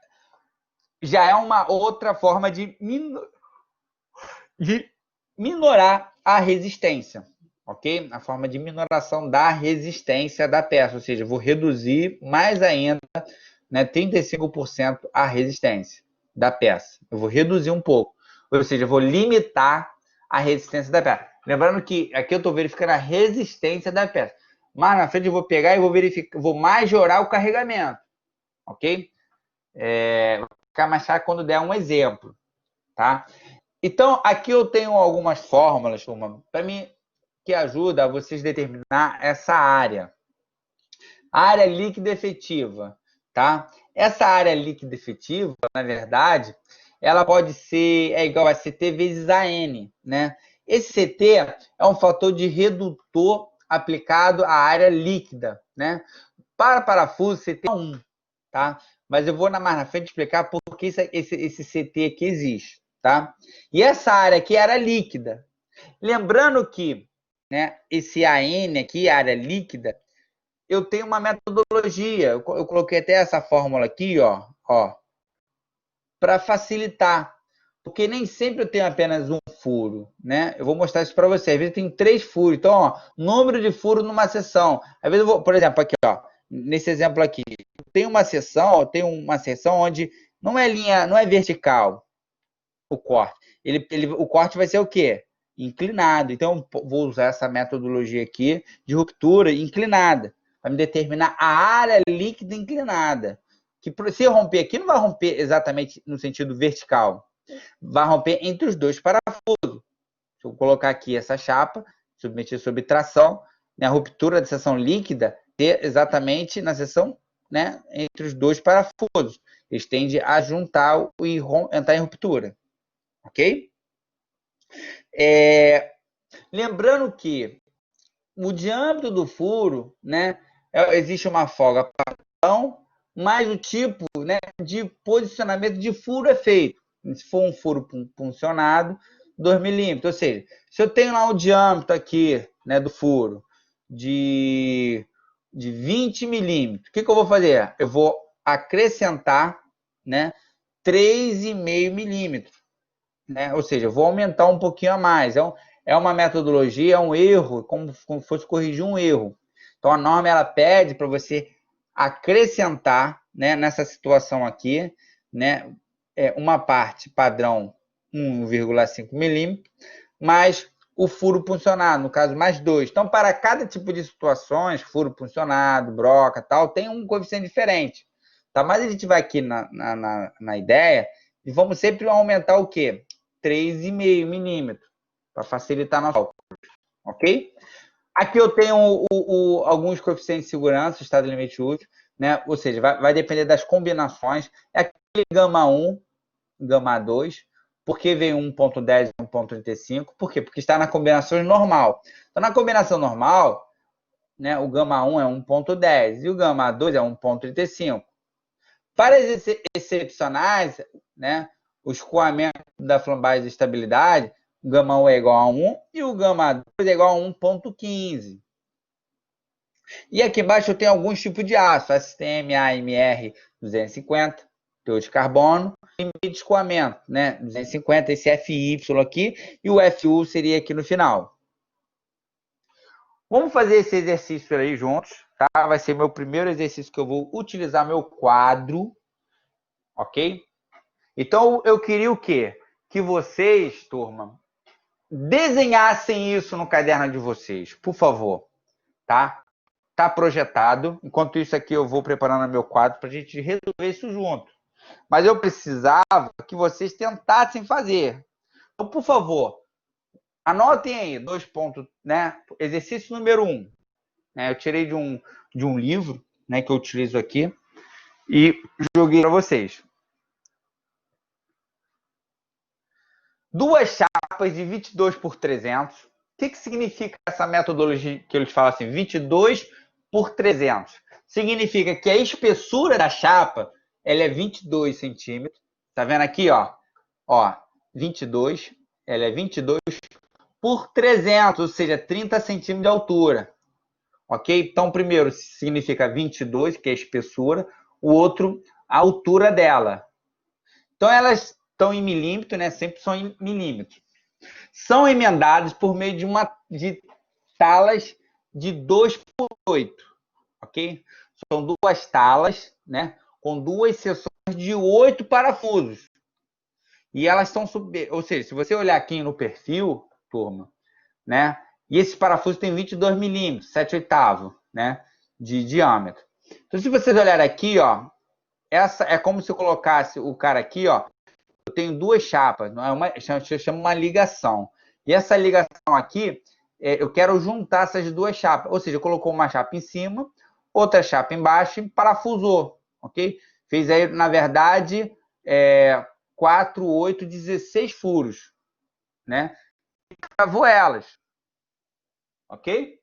Já é uma outra forma de minorar a resistência, ok? A forma de minoração da resistência da peça, ou seja, eu vou reduzir mais ainda, né, 35% a resistência da peça. Eu vou reduzir um pouco, ou seja, eu vou limitar a resistência da peça. Lembrando que aqui eu estou verificando a resistência da peça. Mais na frente eu vou pegar e vou verificar, vou majorar o carregamento, ok? Vou ficar mais claro quando der um exemplo, tá? Então, aqui eu tenho algumas fórmulas, turma, para mim, que ajuda a vocês determinar essa área. A área líquida efetiva, tá? Essa área líquida efetiva, na verdade, ela pode ser igual a CT vezes AN, né? Esse CT é um fator de redutor aplicado à área líquida, né? Para parafuso, CT é 1, tá? Mas eu vou mais na frente explicar por que esse CT aqui existe, tá? E essa área aqui era líquida. Lembrando que, né, esse AN aqui, área líquida, eu tenho uma metodologia. Eu coloquei até essa fórmula aqui, ó, para facilitar. Porque nem sempre eu tenho apenas um furo, né? Eu vou mostrar isso para você. Às vezes tem 3 furos. Então, ó, número de furos numa seção. Às vezes eu vou, por exemplo, aqui, ó, nesse exemplo aqui, tem uma seção onde não é linha, não é vertical o corte. O corte vai ser o quê? Inclinado. Então, eu vou usar essa metodologia aqui de ruptura inclinada, para me determinar a área líquida inclinada. Que se eu romper aqui, não vai romper exatamente no sentido vertical. Vai romper entre os dois parafusos. Se eu colocar aqui essa chapa, submeter sob tração, né, a ruptura da seção líquida ter exatamente na seção, né, entre os dois parafusos. Eles tendem a juntar e entrar em ruptura. Ok? Lembrando que o diâmetro do furo, né, existe uma folga padrão, mas o tipo, né, de posicionamento de furo é feito. Se for um furo puncionado, 2 milímetros. Ou seja, se eu tenho lá um diâmetro aqui, né, do furo de 20 milímetros, o que eu vou fazer? Eu vou acrescentar, né, 3,5 milímetros. Né? Ou seja, eu vou aumentar um pouquinho a mais. É uma metodologia, é um erro, como fosse corrigir um erro. Então, a norma ela pede para você acrescentar, né, nessa situação aqui, né, uma parte padrão 1,5 milímetro, mais o furo puncionado, no caso, mais 2. Então, para cada tipo de situações, furo puncionado, broca, tal, tem um coeficiente diferente. Tá? Mas a gente vai aqui na ideia e vamos sempre aumentar o quê? 3,5 milímetros, para facilitar nosso cálculo, ok? Aqui eu tenho alguns coeficientes de segurança, estado de limite útil, né? Ou seja, vai depender das combinações. É aquele gama 1, gama 2, por que veio 1.10 e 1.35? Por quê? Porque está na combinação normal. Então, na combinação normal, né, o gama 1 é 1.10 e o gama 2 é 1.35. Para as excepcionais, né, o escoamento da flambagem de estabilidade, o gama 1 é igual a 1 e o gama 2 é igual a 1.15. E aqui embaixo eu tenho alguns tipos de aço, ASTM, AMR 250, teor de carbono, e meio de escoamento, né? 250, esse FY aqui, e o FU seria aqui no final. Vamos fazer esse exercício aí juntos, tá? Vai ser meu primeiro exercício que eu vou utilizar meu quadro, ok? Então, eu queria o quê? Que vocês, turma, desenhassem isso no caderno de vocês, por favor, tá? Tá projetado. Enquanto isso aqui, eu vou preparando meu quadro para a gente resolver isso junto. Mas eu precisava que vocês tentassem fazer. Então, por favor, anotem aí, 2 pontos, né? Exercício número 1. Né? Eu tirei de um livro, né, que eu utilizo aqui e joguei para vocês. Duas chapas de 22 por 300. O que significa essa metodologia que eles falam assim, 22 por 300? Significa que a espessura da chapa ela é 22 centímetros. Tá vendo aqui, ó? Ó, 22. Ela é 22 por 300, ou seja, 30 centímetros de altura. Ok? Então, primeiro significa 22, que é a espessura. O outro, a altura dela. Então, elas estão em milímetro, né? Sempre são em milímetros. São emendados por meio de talas de 2 por 8, ok? São duas talas, né? Com duas seções de 8 parafusos. E elas são, ou seja, se você olhar aqui no perfil, turma, né? E esses parafusos têm 22 milímetros, 7 oitavos, né? De diâmetro. Então, se vocês olharem aqui, ó, essa é como se eu colocasse o cara aqui, ó. Eu tenho duas chapas, não é uma, chama uma ligação. E essa ligação aqui, eu quero juntar essas duas chapas. Ou seja, colocou uma chapa em cima, outra chapa embaixo e parafusou, ok? Fez aí, na verdade, 4, 8, 16 furos, né? E cravou elas, ok?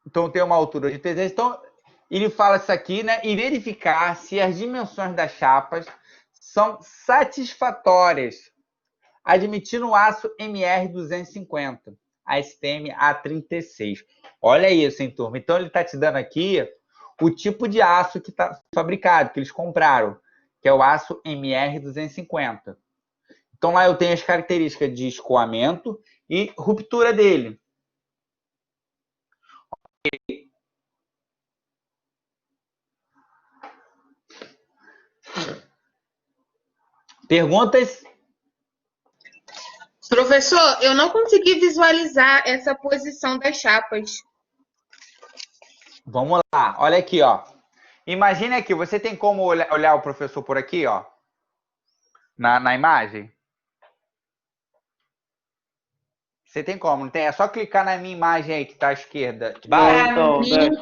Então, tem uma altura de 300. Então, ele fala isso aqui, né? E verificar se as dimensões das chapas são satisfatórias, admitindo o aço MR250, ASTM A36. Olha isso, hein, turma? Então, ele está te dando aqui o tipo de aço que está fabricado, que eles compraram, que é o aço MR250. Então, lá eu tenho as características de escoamento e ruptura dele. Perguntas? Professor, eu não consegui visualizar essa posição das chapas. Vamos lá, olha aqui, ó. Imagine aqui, você tem como olhar o professor por aqui, ó? Na imagem? Você tem como, não tem? É só clicar na minha imagem aí, que tá à esquerda. Não, então, Mim, né?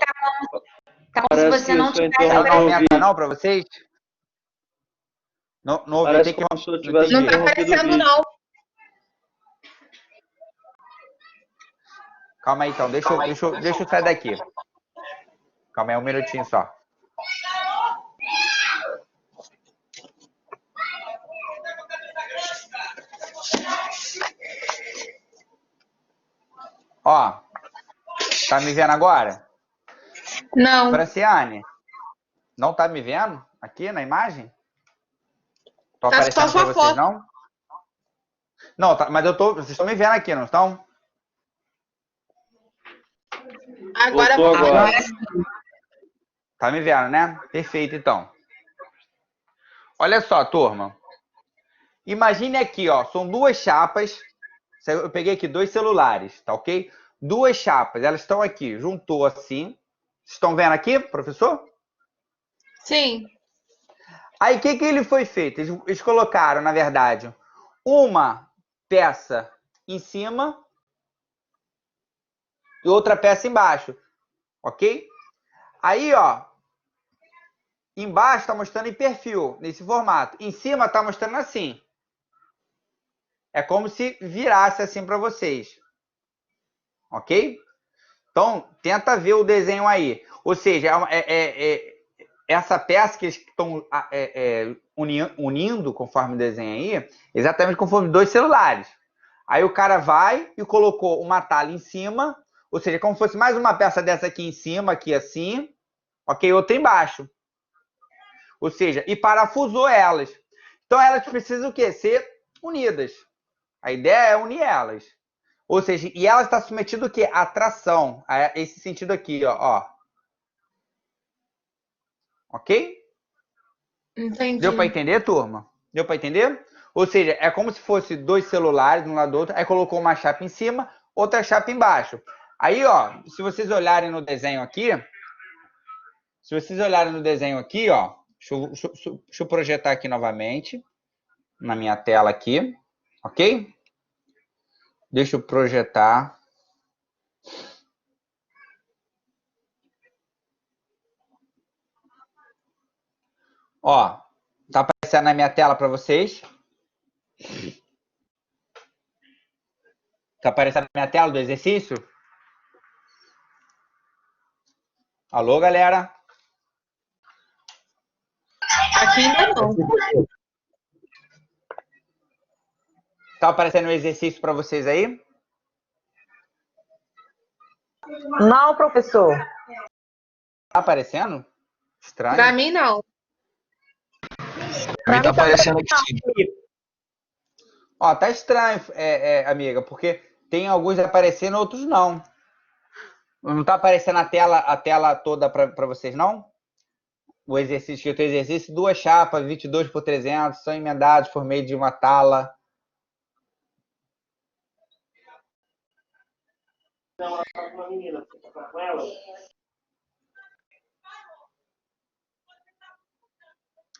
tá como se Parece você que não sua tivesse internet Não aberto. aumenta não para vocês? Não ouvi, Parece tem que... como se eu tivesse Não tá interrompido o aparecendo, vídeo. não. Calma aí, então. Deixa eu sair daqui. Calma aí, um minutinho só. Ó, tá me vendo agora? Não. Franciane, não tá me vendo aqui na imagem? Tô Tá só aparecendo sua para vocês, foto. não? Não, tá, mas vocês estão me vendo aqui, não estão? Agora Voltou voltou. agora. Tá me vendo, né? Perfeito, então. Olha só, turma. Imagine aqui, ó, são duas chapas. Eu peguei aqui 2 celulares, tá ok? Duas chapas, elas estão aqui, juntou assim. Vocês estão vendo aqui, professor? Sim. Aí, o que ele foi feito? Eles colocaram, na verdade, uma peça em cima e outra peça embaixo, ok? Aí, ó, embaixo está mostrando em perfil, nesse formato. Em cima está mostrando assim. É como se virasse assim para vocês. Ok? Então, tenta ver o desenho aí. Ou seja, essa peça que eles estão unindo, conforme o desenho aí, exatamente conforme 2 celulares. Aí o cara vai e colocou uma tala em cima, ou seja, como se fosse mais uma peça dessa aqui em cima, aqui assim, ok? Outra embaixo. Ou seja, e parafusou elas. Então elas precisam o quê? Ser unidas. A ideia é unir elas. Ou seja, e ela está submetida o quê? A tração. A esse sentido aqui, ó. Ok? Entendi. Deu para entender, turma? Deu para entender? Ou seja, é como se fosse dois celulares um lado do outro, aí colocou uma chapa em cima, outra chapa embaixo. Aí, ó, se vocês olharem no desenho aqui, ó, deixa eu projetar aqui novamente, na minha tela aqui, ok? Deixa eu projetar. Ó, tá aparecendo na minha tela para vocês? Tá aparecendo na minha tela do exercício? Alô, galera? Aqui ainda não. Tá aparecendo o exercício para vocês aí? Não, professor. Tá aparecendo? Estranho. Pra mim, não. Pra mim tá aparecendo aqui sim. Ó, tá estranho, amiga, porque tem alguns aparecendo, outros não. Não tá aparecendo a tela toda para vocês, não? O exercício, o exercício, duas chapas, 22 por 300, são emendados por meio de uma tala.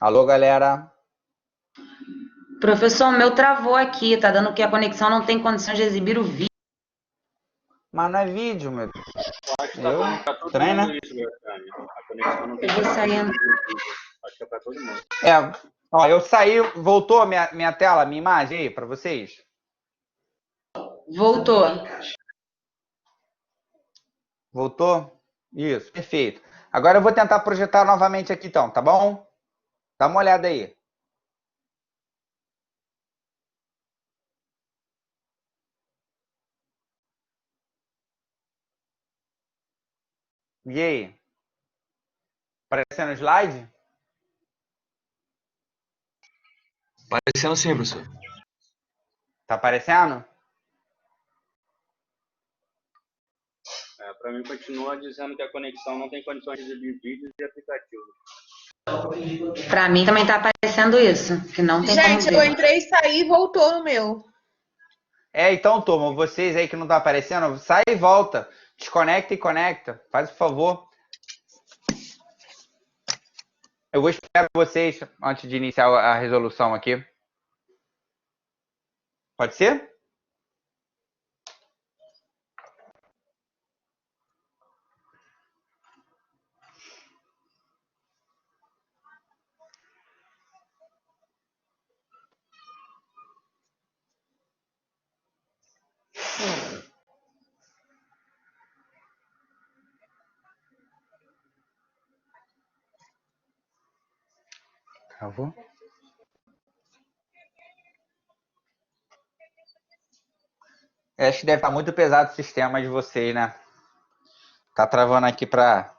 Alô, galera? Professor, o meu travou aqui, tá dando que a conexão não tem condição de exibir o vídeo. Mas não é vídeo, meu. Acho que tá todo Estranho, mundo né? isso, Bertani. A conexão não tem Eu vou saindo. Acho que é pra todo mundo. Ó, eu saí, voltou minha tela, minha imagem aí para vocês? Voltou. Voltou? Isso, perfeito. Agora eu vou tentar projetar novamente aqui então, tá bom? Dá uma olhada aí. E aí? Aparecendo o slide? Aparecendo sim, professor. Tá aparecendo? Pra mim, continua dizendo que a conexão não tem condições de exibir vídeos e aplicativos. Pra mim também tá aparecendo isso, que não tem como Gente, eu ver. entrei e saí e voltou no meu. Então, turma, vocês aí que não tá aparecendo, sai e volta. Desconecta e conecta. Faz o favor. Eu vou esperar vocês antes de iniciar a resolução aqui. Pode ser? Travou? Acho que deve estar muito pesado o sistema de vocês, né? Tá travando aqui para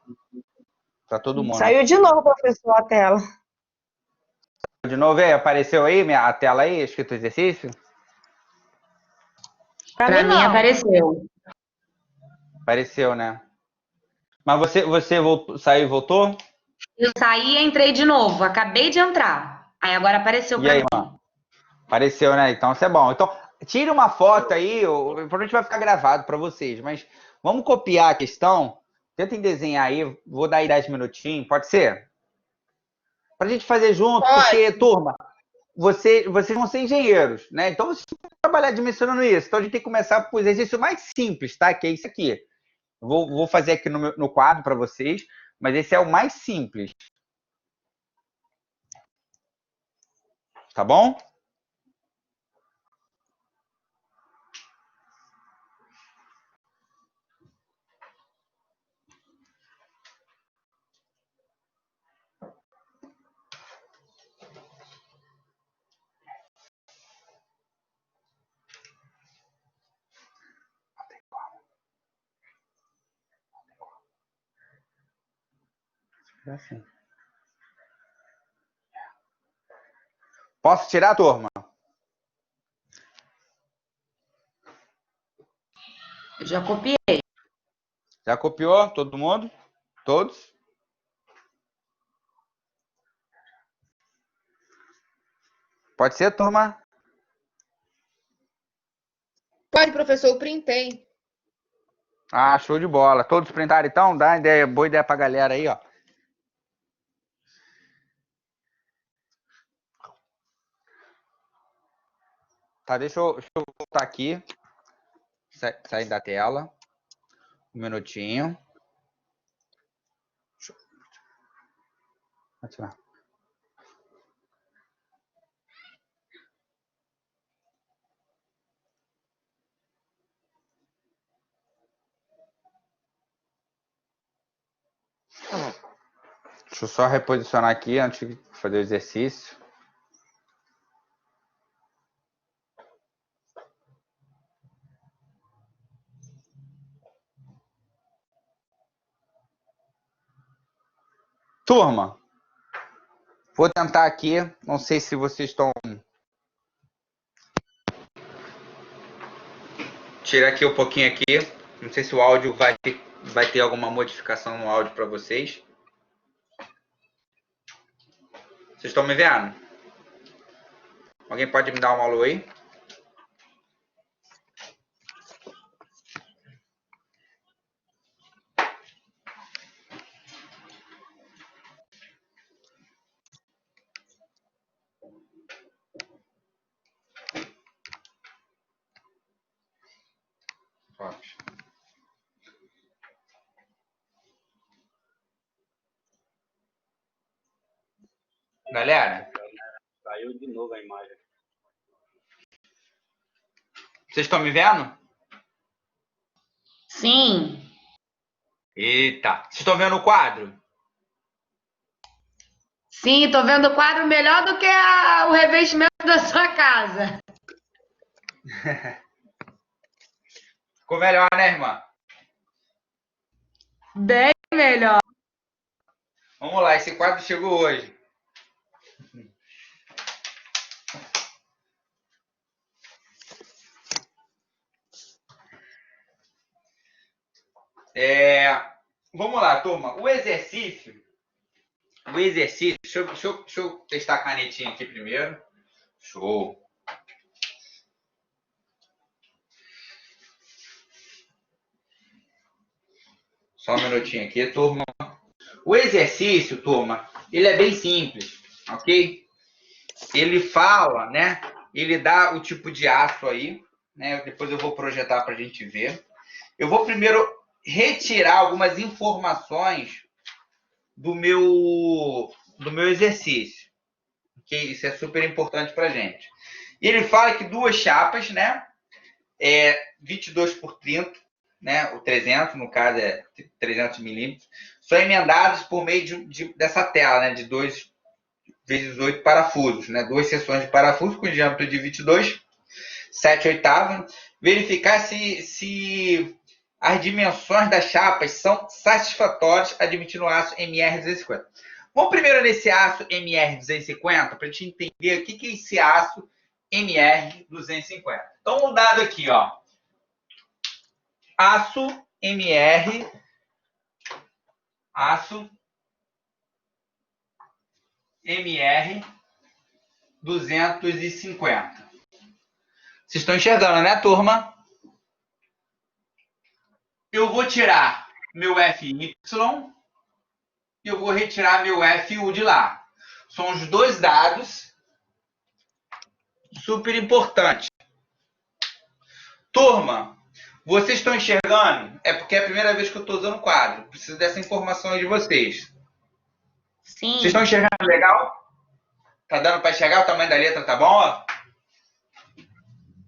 todo mundo. Saiu de novo, professor, a tela. De novo aí, apareceu aí a tela aí, escrito exercício? Pra mim não. apareceu. Apareceu, né? Mas você voltou, saiu e voltou? Eu saí e entrei de novo. Acabei de entrar. Aí agora apareceu E pra aí, mim. mano? Apareceu, né? Então isso é bom. Então, tire uma foto aí, provavelmente vai ficar gravado para vocês, mas vamos copiar a questão. Tentem desenhar aí, vou dar aí 10 minutinhos, pode ser? Para a gente fazer junto, porque, Pode. turma, vocês vão ser engenheiros, né? Então vocês vão trabalhar dimensionando isso. Então a gente tem que começar por exercício mais simples, tá? Que é isso aqui. Vou fazer aqui no quadro para vocês, mas esse é o mais simples. Tá bom? Assim. Posso tirar, turma? Eu já copiei. Já copiou? Todo mundo? Todos? Pode ser, turma? Pode, professor, eu printei. Ah, show de bola. Todos printaram então? Dá ideia, boa ideia pra galera aí, ó. Tá, deixa eu voltar aqui. Sair da tela. Um minutinho. Ativar. Deixa eu só reposicionar aqui antes de fazer o exercício. Turma, vou tentar aqui. Não sei se vocês estão... Tirar aqui um pouquinho aqui. Não sei se o áudio vai ter alguma modificação no áudio para vocês. Vocês estão me vendo? Alguém pode me dar um alô aí? Galera, Caiu de novo a imagem. vocês estão me vendo? Sim. Eita, vocês estão vendo o quadro? Sim, tô vendo o quadro melhor do que o revestimento da sua casa. Ficou melhor, né, irmã? Bem melhor. Vamos lá, esse quadro chegou hoje. Vamos lá, turma. O exercício. Deixa eu testar a canetinha aqui primeiro. Show. Só um minutinho aqui, turma. O exercício, turma, ele é bem simples, ok? Ele fala, né? Ele dá o tipo de aço aí, né? Depois eu vou projetar para a gente ver. Eu vou primeiro retirar algumas informações do meu exercício, ok? Isso é super importante para a gente. E ele fala que duas chapas, né? 22 por 30, né? O 300, no caso é 300 milímetros, são emendados por meio dessa tela, né? De 2 vezes 8 parafusos, né? Duas seções de parafuso com diâmetro de 22, 7/8. Verificar se as dimensões das chapas são satisfatórias, admitindo o aço MR250. Vamos primeiro nesse aço MR250 para a gente entender o que é esse aço MR250. Então, o dado aqui, ó. Aço MR 250. Vocês estão enxergando, né, turma? Eu vou tirar meu FY e eu vou retirar meu FU de lá. São os dois dados super importantes. Turma, vocês estão enxergando? É porque é a primeira vez que eu estou usando o quadro. Preciso dessa informação aí de vocês. Sim. Vocês estão enxergando legal? Tá dando para enxergar? O tamanho da letra tá bom? Ó?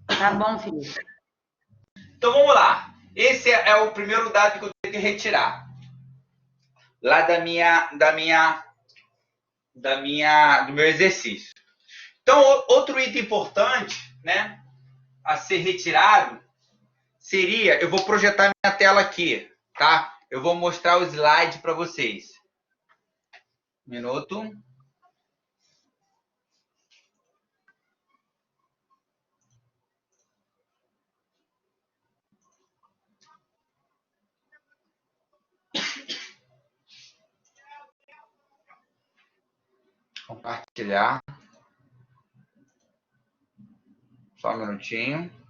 Tá bom, Felipe. Então vamos lá. Esse é o primeiro dado que eu tenho que retirar. Lá do meu exercício. Então, outro item importante, né, a ser retirado seria, eu vou projetar minha tela aqui, tá? Eu vou mostrar o slide para vocês. Minuto. Compartilhar. Só um minutinho.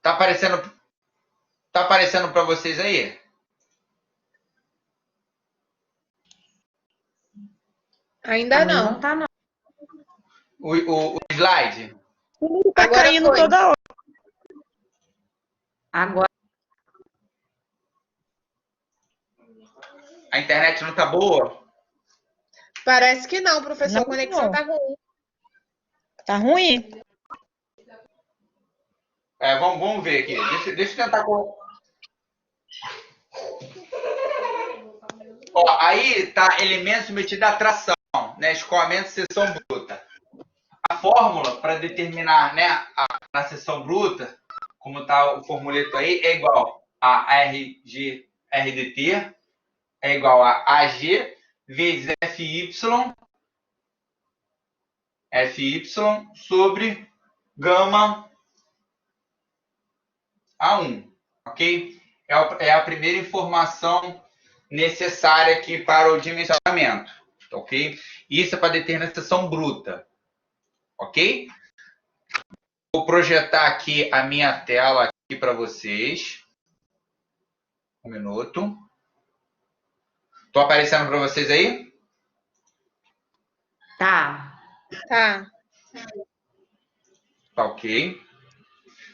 Tá aparecendo para vocês aí? Ainda não. Não tá, não. O slide? Tá Agora caindo foi. toda hora. Agora, A internet não tá boa? Parece que não, professor. Não, A conexão não. tá ruim. Tá ruim. Vamos ver aqui. Deixa eu tentar. Ó, aí tá elementos submetidos à atração, né? Escoamento, seção bruta. A fórmula para determinar, né, a seção bruta, como tá o formuleto aí, é igual a RDT, é igual a AG vezes FY sobre gama A1, ok? É a primeira informação necessária aqui para o dimensionamento, ok? Isso é para determinar a seção bruta, ok? Vou projetar aqui a minha tela aqui para vocês. Um minuto. Estou aparecendo para vocês aí? tá. Tá. Tá ok.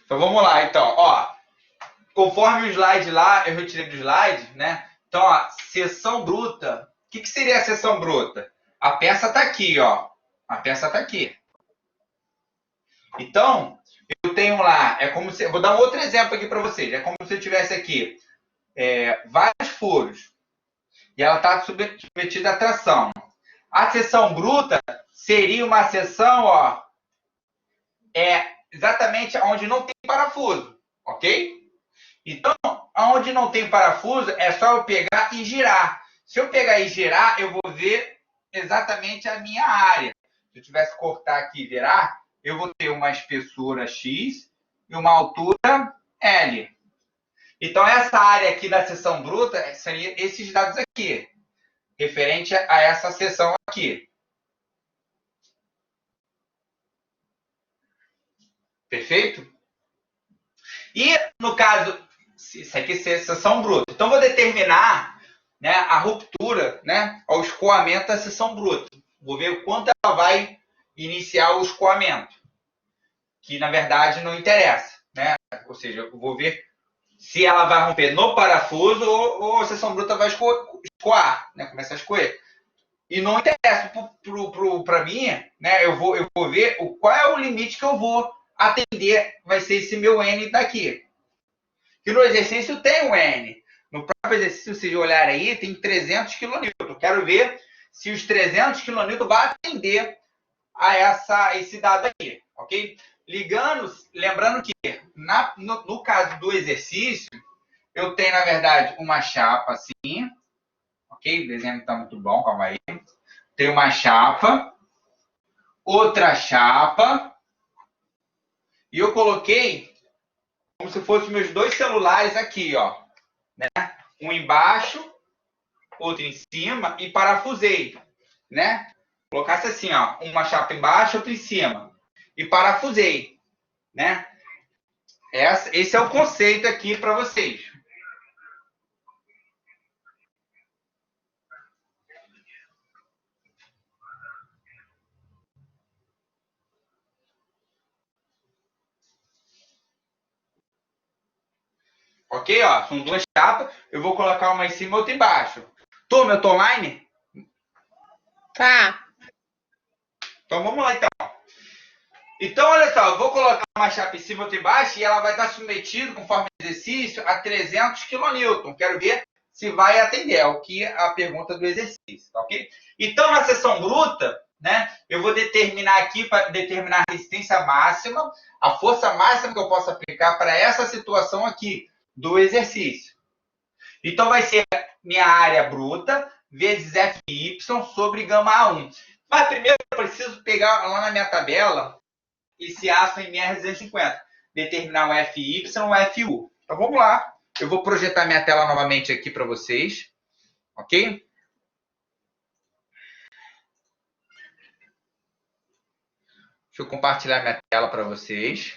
Então vamos lá, então. Ó, conforme o slide lá, eu retirei do slide, né? Então, ó, seção bruta. O que seria a seção bruta? A peça está aqui, ó. A peça está aqui. Então, eu tenho lá, é como se. Vou dar um outro exemplo aqui para vocês. É como se eu tivesse aqui vários furos. E ela está submetida à tração. A seção bruta seria uma seção, ó, exatamente onde não tem parafuso, ok? Então, onde não tem parafuso, é só eu pegar e girar. Se eu pegar e girar, eu vou ver exatamente a minha área. Se eu tivesse que cortar aqui e virar, eu vou ter uma espessura X e uma altura L. Então, essa área aqui da seção bruta seria esses dados aqui, referente a essa seção aqui. Perfeito? E, no caso, isso aqui é seção bruta. Então, vou determinar, né, a ruptura, né, ao escoamento da seção bruta. Vou ver o quanto ela vai iniciar o escoamento, que, na verdade, não interessa, né? Ou seja, eu vou ver se ela vai romper no parafuso ou a seção bruta vai escoar, né, começar a escoer. E não interessa para mim, né, eu vou ver qual é o limite que eu vou atender, vai ser esse meu N daqui. Que no exercício tem um N. No próprio exercício, se vocês olharem aí, tem 300 kN. Eu quero ver se os 300 kN vão atender a esse dado aqui, ok? Lembrando que no caso do exercício, eu tenho, na verdade, uma chapa assim, ok? O desenho não está muito bom, calma aí. Tem uma chapa, outra chapa, e eu coloquei como se fossem meus dois celulares aqui, ó, né? Um embaixo, outro em cima, e parafusei, né? Colocasse assim, ó, uma chapa embaixo, outra em cima, e parafusei, né? Esse é o conceito aqui para vocês. Ok? Ó, são duas chapas. Eu vou colocar uma em cima e outra embaixo. Turma, eu tô online? Tá. Então vamos lá, então. Então, olha só, eu vou colocar uma chapa em cima e outra embaixo e ela vai estar submetida, conforme o exercício, a 300 kN. Quero ver se vai atender, é o que a pergunta do exercício, tá ok? Então, na seção bruta, né? Eu vou determinar aqui, para determinar a resistência máxima, a força máxima que eu posso aplicar para essa situação aqui do exercício. Então, vai ser minha área bruta vezes FY sobre γ1. Mas primeiro eu preciso pegar lá na minha tabela esse aço em MR250. Determinar o FY e o FU. Então, vamos lá. Eu vou projetar minha tela novamente aqui para vocês. Ok? Deixa eu compartilhar minha tela para vocês.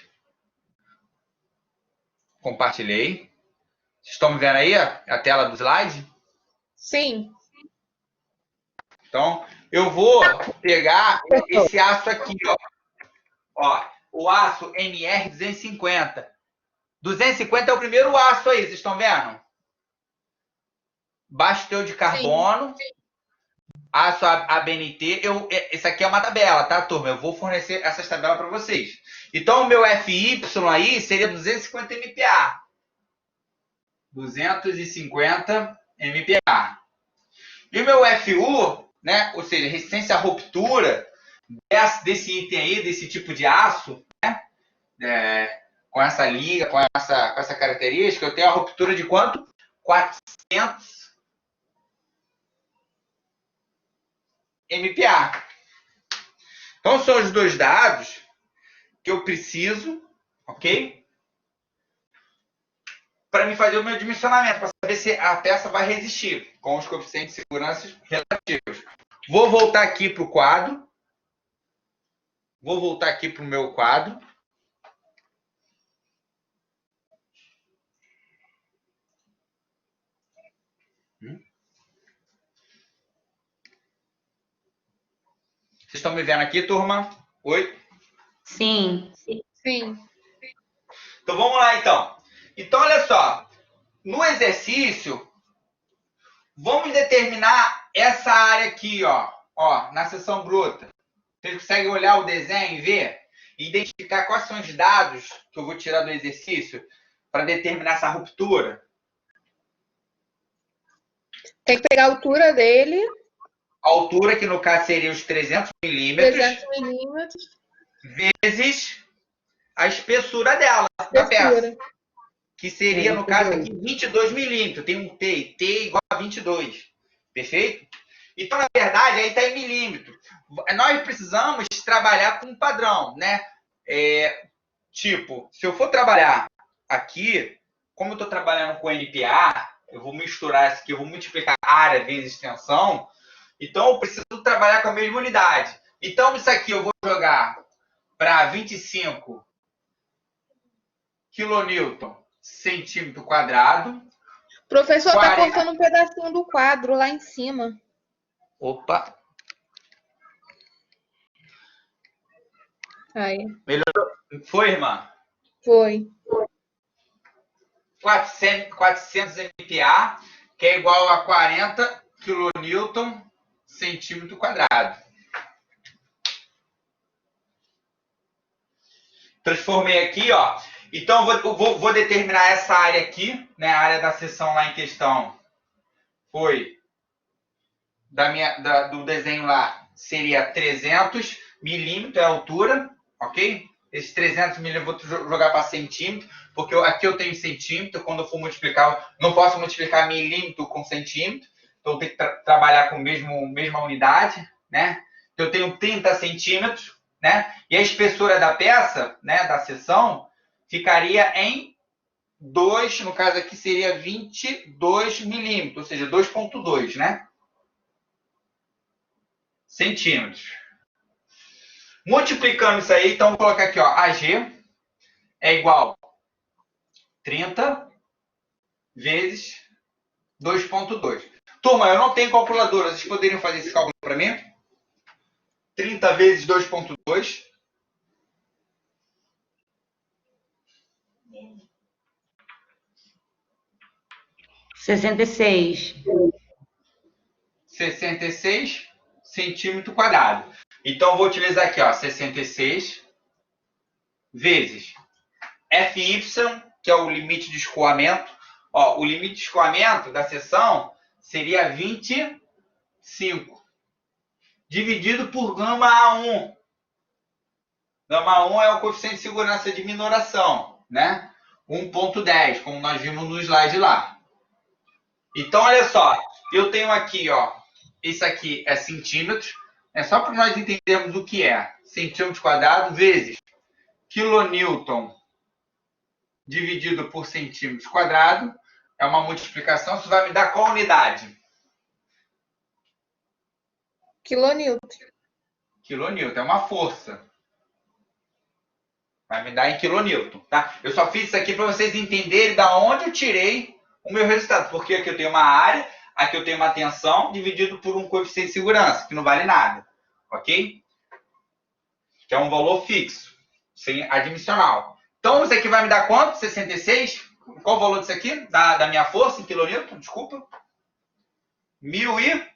Compartilhei. Vocês estão me vendo aí a tela do slide? Sim. Então, eu vou pegar esse aço aqui, ó, o aço MR250. 250 é o primeiro aço aí, vocês estão vendo? Baixo teor de carbono, aço ABNT. Esse aqui é uma tabela, tá, turma? Eu vou fornecer essas tabelas para vocês. Então, o meu FY aí seria 250 MPa. 250 MPa. E o meu FU, né, ou seja, resistência à ruptura desse item aí, desse tipo de aço, né, com essa liga, com essa característica, eu tenho a ruptura de quanto? 400 MPa. Então, são os dois dados que eu preciso, ok? Para me fazer o meu dimensionamento, para saber se a peça vai resistir com os coeficientes de segurança relativos. Vou voltar aqui para o quadro. Vou voltar aqui para o meu quadro. Vocês estão me vendo aqui, turma? Oi? Sim. Sim. Então, vamos lá, então. Então, olha só. No exercício, vamos determinar essa área aqui, ó, na seção bruta. Vocês conseguem olhar o desenho e ver? E identificar quais são os dados que eu vou tirar do exercício para determinar essa ruptura? Tem que pegar a altura dele. A altura, que no caso seria os 300 milímetros, 300 milímetros. vezes a espessura dela, da peça. Espessura. Que seria, no caso aqui, 22 milímetros. Tem um T igual a 22. Perfeito? Então, na verdade, aí está em milímetro. Nós precisamos trabalhar com um padrão, né? Tipo, se eu for trabalhar aqui, como eu estou trabalhando com NPA, eu vou misturar isso aqui, eu vou multiplicar área vezes extensão, então eu preciso trabalhar com a mesma unidade. Então, isso aqui eu vou jogar para 25 kN centímetro quadrado. Professor, tá 40. cortando um pedacinho do quadro lá em cima. Opa! Aí. Melhorou? Foi, irmã? Foi. 400 MPa, que é igual a 40 kN centímetro quadrado. Transformei aqui, ó. Então, eu vou determinar essa área aqui, né? A área da seção lá em questão foi do desenho lá, seria 300 milímetros, é a altura, ok? Esses 300 milímetros eu vou jogar para centímetro, porque aqui eu tenho centímetro, quando eu for multiplicar, não posso multiplicar milímetro com centímetro, então eu tenho que trabalhar com a mesma unidade, né? Então eu tenho 30 centímetros, né? E a espessura da peça, né, da seção, ficaria em 2, no caso aqui seria 22 milímetros, ou seja, 2,2, né? Centímetros. Multiplicando isso aí, então vou colocar aqui, ó, AG é igual a 30 vezes 2,2. Turma, eu não tenho calculadora, vocês poderiam fazer esse cálculo para mim? 30 vezes 2,2. Sessenta e 66 centímetro quadrado. Então, eu vou utilizar aqui, ó, 66 vezes FY, que é o limite de escoamento. Ó, o limite de escoamento da seção seria 25. dividido por gama A1. Gama A1 é o coeficiente de segurança de minoração, né? 1,10, como nós vimos no slide lá. Então, olha só, eu tenho aqui, ó, isso aqui é centímetros, é só para nós entendermos o que é. Centímetro quadrado vezes quilonewton dividido por centímetros quadrado, é uma multiplicação, isso vai me dar qual unidade? Quilonewton. Quilonewton, é uma força. Vai me dar em quilonewton, tá? Eu só fiz isso aqui para vocês entenderem da onde eu tirei o meu resultado. Porque aqui eu tenho uma área, aqui eu tenho uma tensão, dividido por um coeficiente de segurança, que não vale nada. Ok? Que é um valor fixo, sem admissional. Então, isso aqui vai me dar quanto? 66? Qual o valor disso aqui? Da minha força em quilonewton? Desculpa. 1.000 e...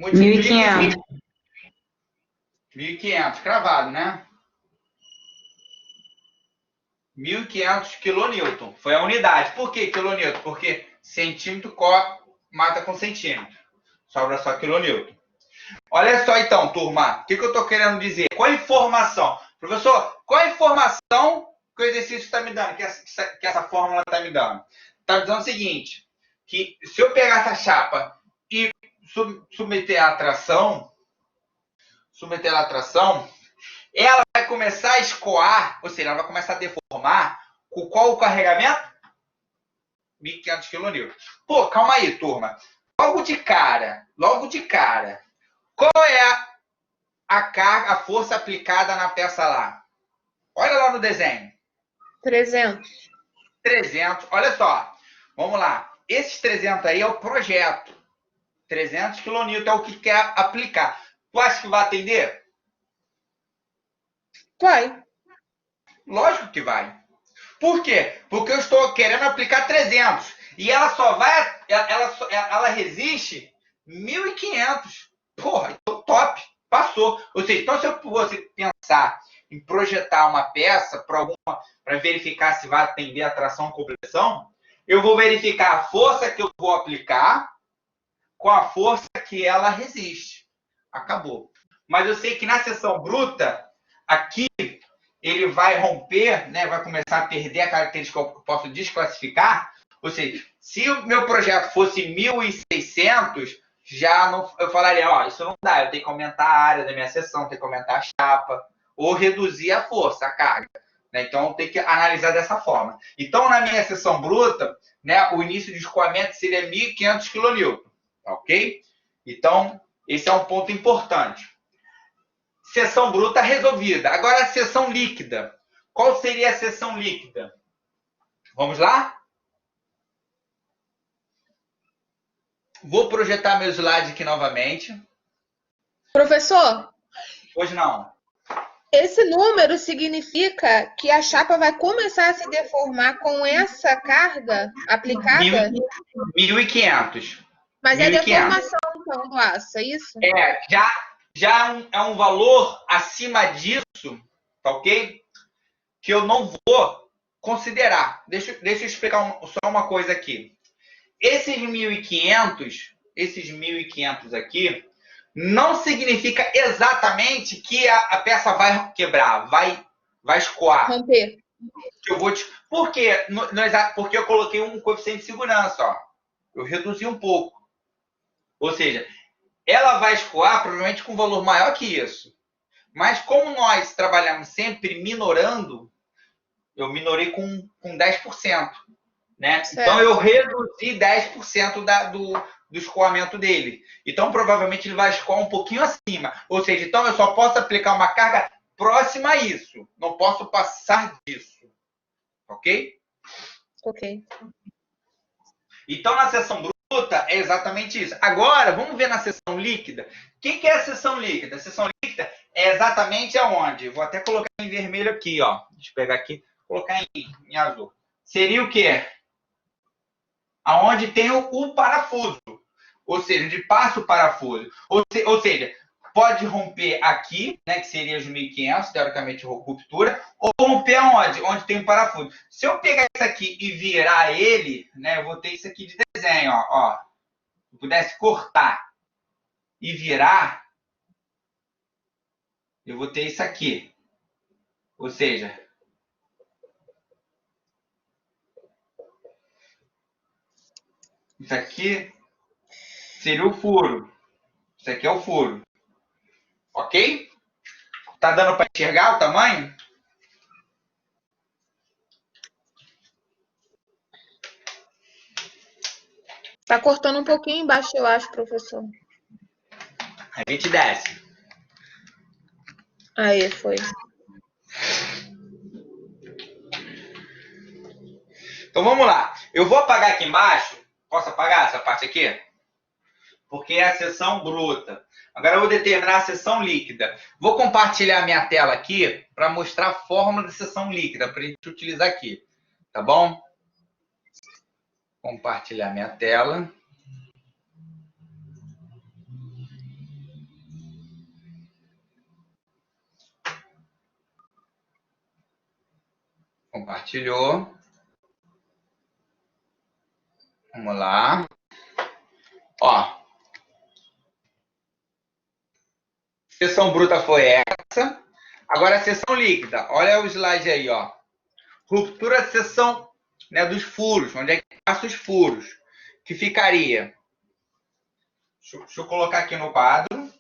1.500. 1.500, cravado, né? 1.500 quilonewton. Foi a unidade. Por que quilonewton? Porque centímetro mata com centímetro. Sobra só quilonewton. Olha só então, turma. O que eu estou querendo dizer? Qual a informação? Professor, qual a informação que o exercício está me dando? Que essa fórmula está me dando? Está me dizendo o seguinte. Que se eu pegar essa chapa e submeter à atração, ela vai começar a escoar, ou seja, ela vai começar a deformar com qual o carregamento? 1.500 kN. Pô, calma aí, turma. Logo de cara, qual é a carga, a força aplicada na peça lá? Olha lá no desenho. 300. 300, olha só. Vamos lá. Esses 300 aí é o projeto. 300 kN é o que quer aplicar. Tu acha que vai atender? Vai. Lógico que vai. Por quê? Porque eu estou querendo aplicar 300. E ela só vai... Ela resiste 1.500. Porra, então top. Passou. Ou seja, então se você pensar em projetar uma peça para verificar se vai atender a tração ou compressão, eu vou verificar a força que eu vou aplicar com a força que ela resiste. Acabou. Mas eu sei que na seção bruta, aqui, ele vai romper, né, vai começar a perder a característica que eu posso desclassificar. Ou seja, se o meu projeto fosse 1.600, já não, eu falaria, ó, isso não dá, eu tenho que aumentar a área da minha seção, tenho que aumentar a chapa, ou reduzir a força, a carga. Né? Então, tem que analisar dessa forma. Então, na minha seção bruta, né, o início de escoamento seria 1.500 kN. Ok? Então, esse é um ponto importante. Seção bruta resolvida. Agora, a seção líquida. Qual seria a seção líquida? Vamos lá? Vou projetar meu slide aqui novamente. Professor, Hoje não. esse número significa que a chapa vai começar a se deformar com essa carga aplicada? 1.500. Mas é 1.500. deformação, então, do aço, é isso? Já é um valor acima disso, tá ok? Que eu não vou considerar. Deixa eu explicar só uma coisa aqui. Esses 1.500 aqui, não significa exatamente que a peça vai quebrar, vai escoar. Romper. Por quê? Porque eu coloquei um coeficiente de segurança, ó. Eu reduzi um pouco. Ou seja, ela vai escoar provavelmente com um valor maior que isso. Mas como nós trabalhamos sempre minorando, eu minorei com 10%. Né? Então, eu reduzi 10% do escoamento dele. Então, provavelmente, ele vai escoar um pouquinho acima. Ou seja, então eu só posso aplicar uma carga próxima a isso. Não posso passar disso. Ok? Ok. Então, na seção bruta, é exatamente isso. Agora, vamos ver na seção líquida. O que é a seção líquida? A seção líquida é exatamente aonde? Vou até colocar em vermelho aqui, ó. Deixa eu pegar aqui, colocar em azul. Seria o quê? Aonde tem o parafuso. Ou seja, onde passa o parafuso. Ou seja, pode romper aqui, né, que seria os 1.500, teoricamente ruptura, ou romper aonde? Onde tem o parafuso. Se eu pegar isso aqui e virar ele, né, eu vou ter isso aqui de desenho, ó. Se eu pudesse cortar e virar, eu vou ter isso aqui. Ou seja, isso aqui seria o furo. Isso aqui é o furo. Ok? Tá dando para enxergar o tamanho? Tá cortando um pouquinho embaixo, eu acho, professor. A gente desce. Aí, foi. Então vamos lá. Eu vou apagar aqui embaixo. Posso apagar essa parte aqui? Porque é a seção bruta. Agora eu vou determinar a seção líquida. Vou compartilhar minha tela aqui para mostrar a fórmula de seção líquida para a gente utilizar aqui. Tá bom? Compartilhar minha tela. Compartilhou. Vamos lá. Ó. Seção bruta foi essa. Agora a seção líquida. Olha o slide aí, ó. Ruptura de seção, né, dos furos. Onde é que passa os furos? Que ficaria? Deixa eu colocar aqui no quadro.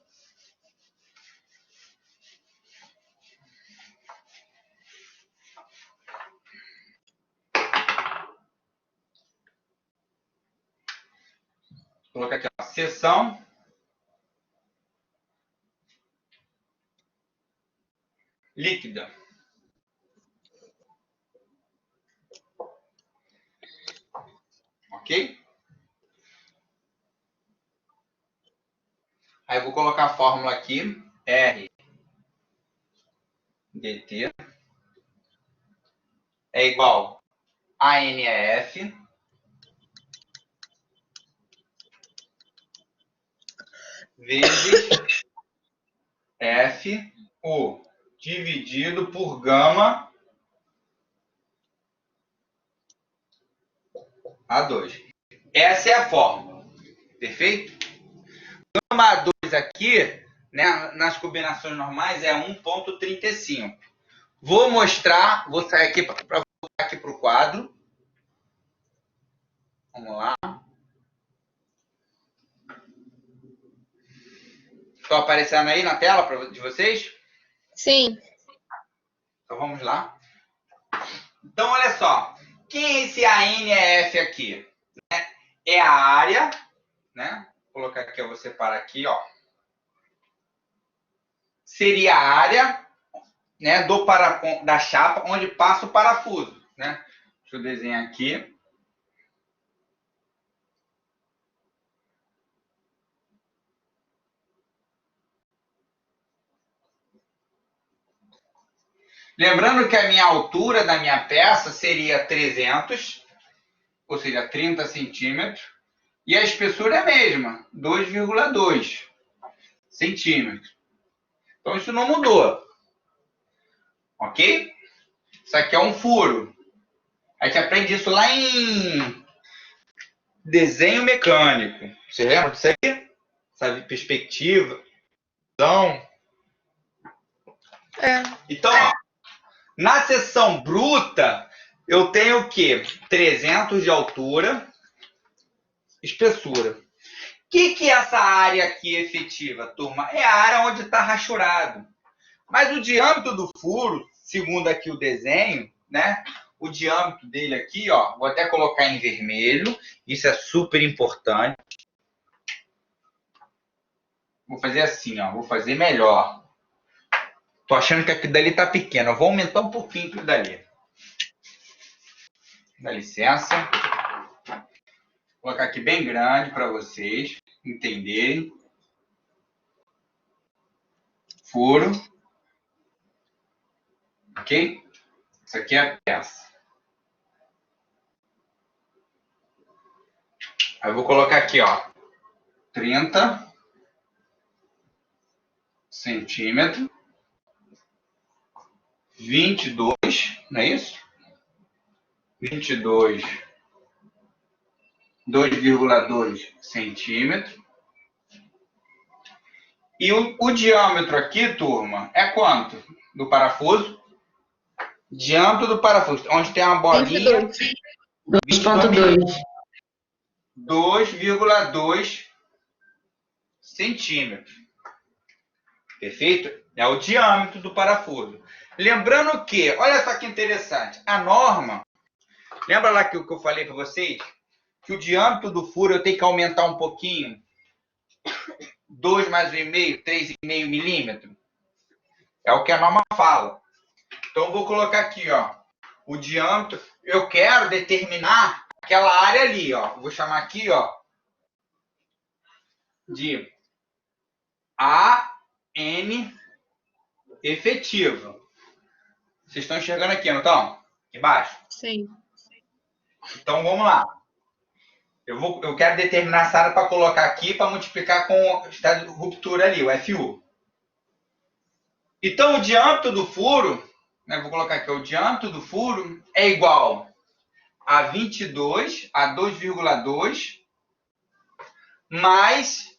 Vou colocar aqui, ó. Seção líquida. Ok? Aí eu vou colocar a fórmula aqui. R dt é igual a ANF vezes FU dividido por gama A2. Essa é a fórmula. Perfeito? Gama A2 aqui, né, nas combinações normais, é 1,35. Vou mostrar, vou sair aqui para voltar aqui para o quadro. Vamos lá. Estou aparecendo aí na tela de vocês? Sim. Então vamos lá. Então, olha só. Quem é esse ANF aqui? É a área, né? Vou colocar aqui, eu vou separar aqui, ó. Seria a área, né, da chapa onde passa o parafuso, né? Deixa eu desenhar aqui. Lembrando que a minha altura da minha peça seria 300, ou seja, 30 centímetros, e a espessura é a mesma, 2,2 centímetros. Então isso não mudou, ok? Isso aqui é um furo. A gente aprende isso lá em desenho mecânico. Você lembra disso aí? Essa perspectiva. Então, ó, na seção bruta, eu tenho o quê? 300 de altura, espessura. O que é essa área aqui efetiva, turma? É a área onde está rachurado. Mas o diâmetro do furo, segundo aqui o desenho, né? O diâmetro dele aqui, ó, vou até colocar em vermelho. Isso é super importante. Vou fazer assim, ó, vou fazer melhor. Tô achando que aquilo dali tá pequeno. Eu vou aumentar um pouquinho aquilo dali. Dá licença. Vou colocar aqui bem grande para vocês entenderem. Furo. Ok? Isso aqui é a peça. Aí eu vou colocar aqui, ó, 30 centímetros, 22, não é isso? 22, 2,2 centímetros. E o diâmetro aqui, turma, é quanto? Do parafuso? Diâmetro do parafuso, onde tem uma bolinha, 2,2. 2,2 centímetros. Perfeito? É o diâmetro do parafuso. Lembrando que, olha só que interessante, a norma, lembra lá que eu falei para vocês? Que o diâmetro do furo eu tenho que aumentar um pouquinho, 2 mais 1,5, 3,5 milímetros. É o que a norma fala. Então, eu vou colocar aqui, ó, o diâmetro. Eu quero determinar aquela área ali, ó. Vou chamar aqui, ó, de AN efetiva. Vocês estão enxergando aqui, não estão? Aqui embaixo? Sim. Então, vamos lá. Eu quero determinar essa área para colocar aqui para multiplicar com o estado de ruptura ali, o FU. Então, o diâmetro do furo, né, vou colocar aqui, o diâmetro do furo é igual a 22, a 2,2, mais,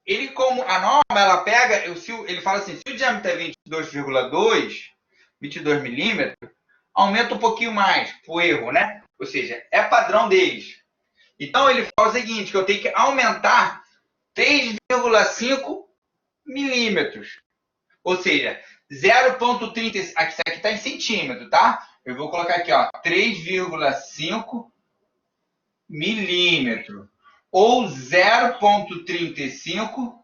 ele como, a norma, ela pega, ele fala assim, se o diâmetro é 22,2, 22 milímetros, aumenta um pouquinho mais, por erro, né? Ou seja, é padrão deles. Então, ele fala o seguinte, que eu tenho que aumentar 3,5 milímetros. Ou seja, 0,30, isso aqui está em centímetro, tá? Eu vou colocar aqui, ó, 3,5 milímetro. Ou 0,35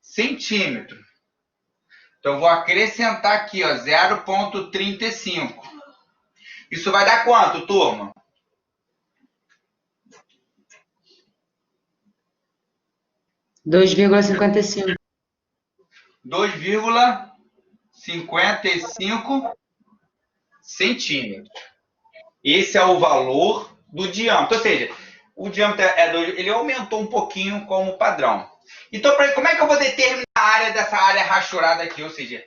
centímetro. Então, eu vou acrescentar aqui, ó, 0,35. Isso vai dar quanto, turma? 2,55. 2,55 centímetros. Esse é o valor do diâmetro. Ou seja, o diâmetro ele aumentou um pouquinho como padrão. Então, como é que eu vou determinar a área dessa área rachurada aqui? Ou seja,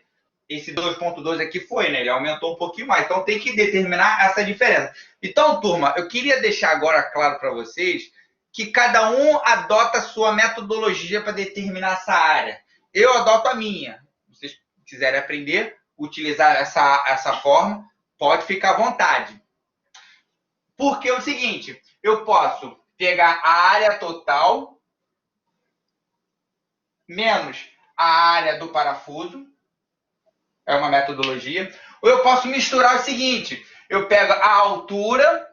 esse 2,2 aqui foi, né? Ele aumentou um pouquinho mais. Então, tem que determinar essa diferença. Então, turma, eu queria deixar agora claro para vocês que cada um adota a sua metodologia para determinar essa área. Eu adoto a minha. Se vocês quiserem aprender, utilizar essa forma, pode ficar à vontade. Porque é o seguinte, eu posso pegar a área total menos a área do parafuso, é uma metodologia, ou eu posso misturar o seguinte, eu pego a altura,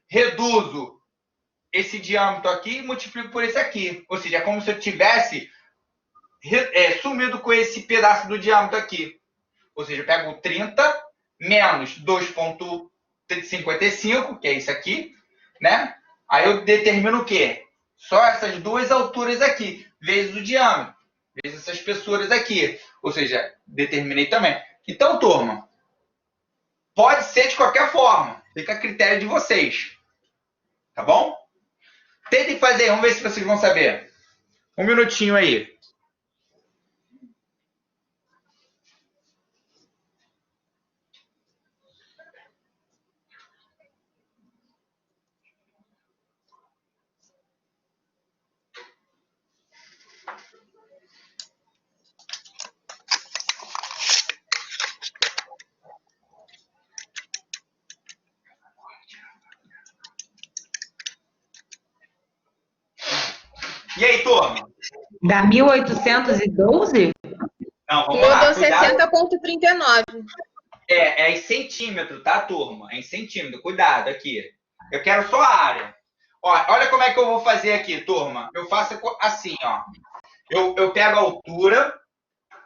reduzo esse diâmetro aqui e multiplico por esse aqui. Ou seja, é como se eu tivesse sumido com esse pedaço do diâmetro aqui. Ou seja, eu pego 30 menos 2,55, que é isso aqui, né? Aí eu determino o quê? Só essas duas alturas aqui, vezes o diâmetro, vezes essas espessuras aqui. Ou seja, determinei também. Então, turma, pode ser de qualquer forma. Fica a critério de vocês. Tá bom? Tentem fazer, vamos ver se vocês vão saber. Um minutinho aí. E aí, turma? Dá 1.812? Não, vamos Eu lá. dou Cuidado. 60,39. É em centímetro, tá, turma? É em centímetro. Cuidado aqui. Eu quero só a área. Ó, olha como é que eu vou fazer aqui, turma. Eu faço assim, ó. Eu pego a altura,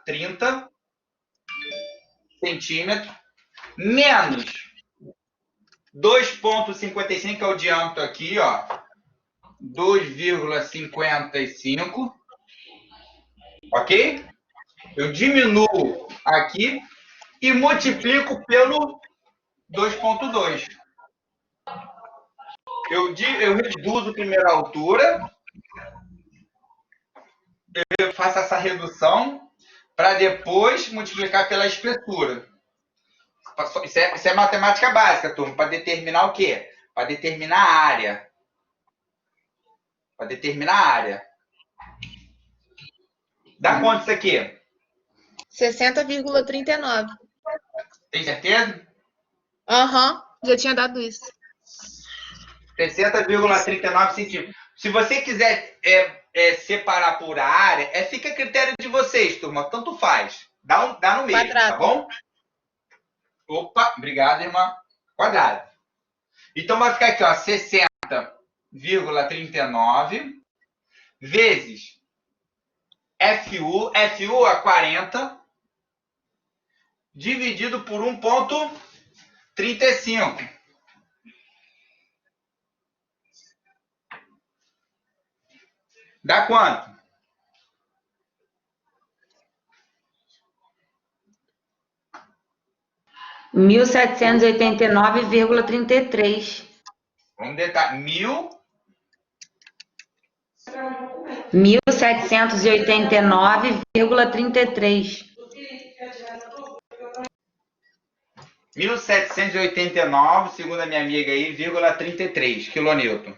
30 centímetros, menos 2,55, que é o diâmetro aqui, ó. 2,55. Ok? Eu diminuo aqui e multiplico pelo 2,2. Eu reduzo primeiro a altura, eu faço essa redução para depois multiplicar pela espessura. Isso é matemática básica, turma, para determinar o quê? Para determinar a área. Para determinar a área. Dá quanto isso aqui? 60,39. Tem certeza? Aham, já tinha dado isso. 60,39 centímetros. Se você quiser separar por área, fica a critério de vocês, turma. Tanto faz. Dá no meio, Quadrado. tá bom? Opa, obrigado, irmã. Quadrado. Então vai ficar aqui, ó, 60,39 vezes FU é 40, dividido por 1,35. Dá quanto? Mil 1.789,33. Vamos detalhar. 1.789,33. 1.789, segundo a minha amiga aí, 33 quilonewton.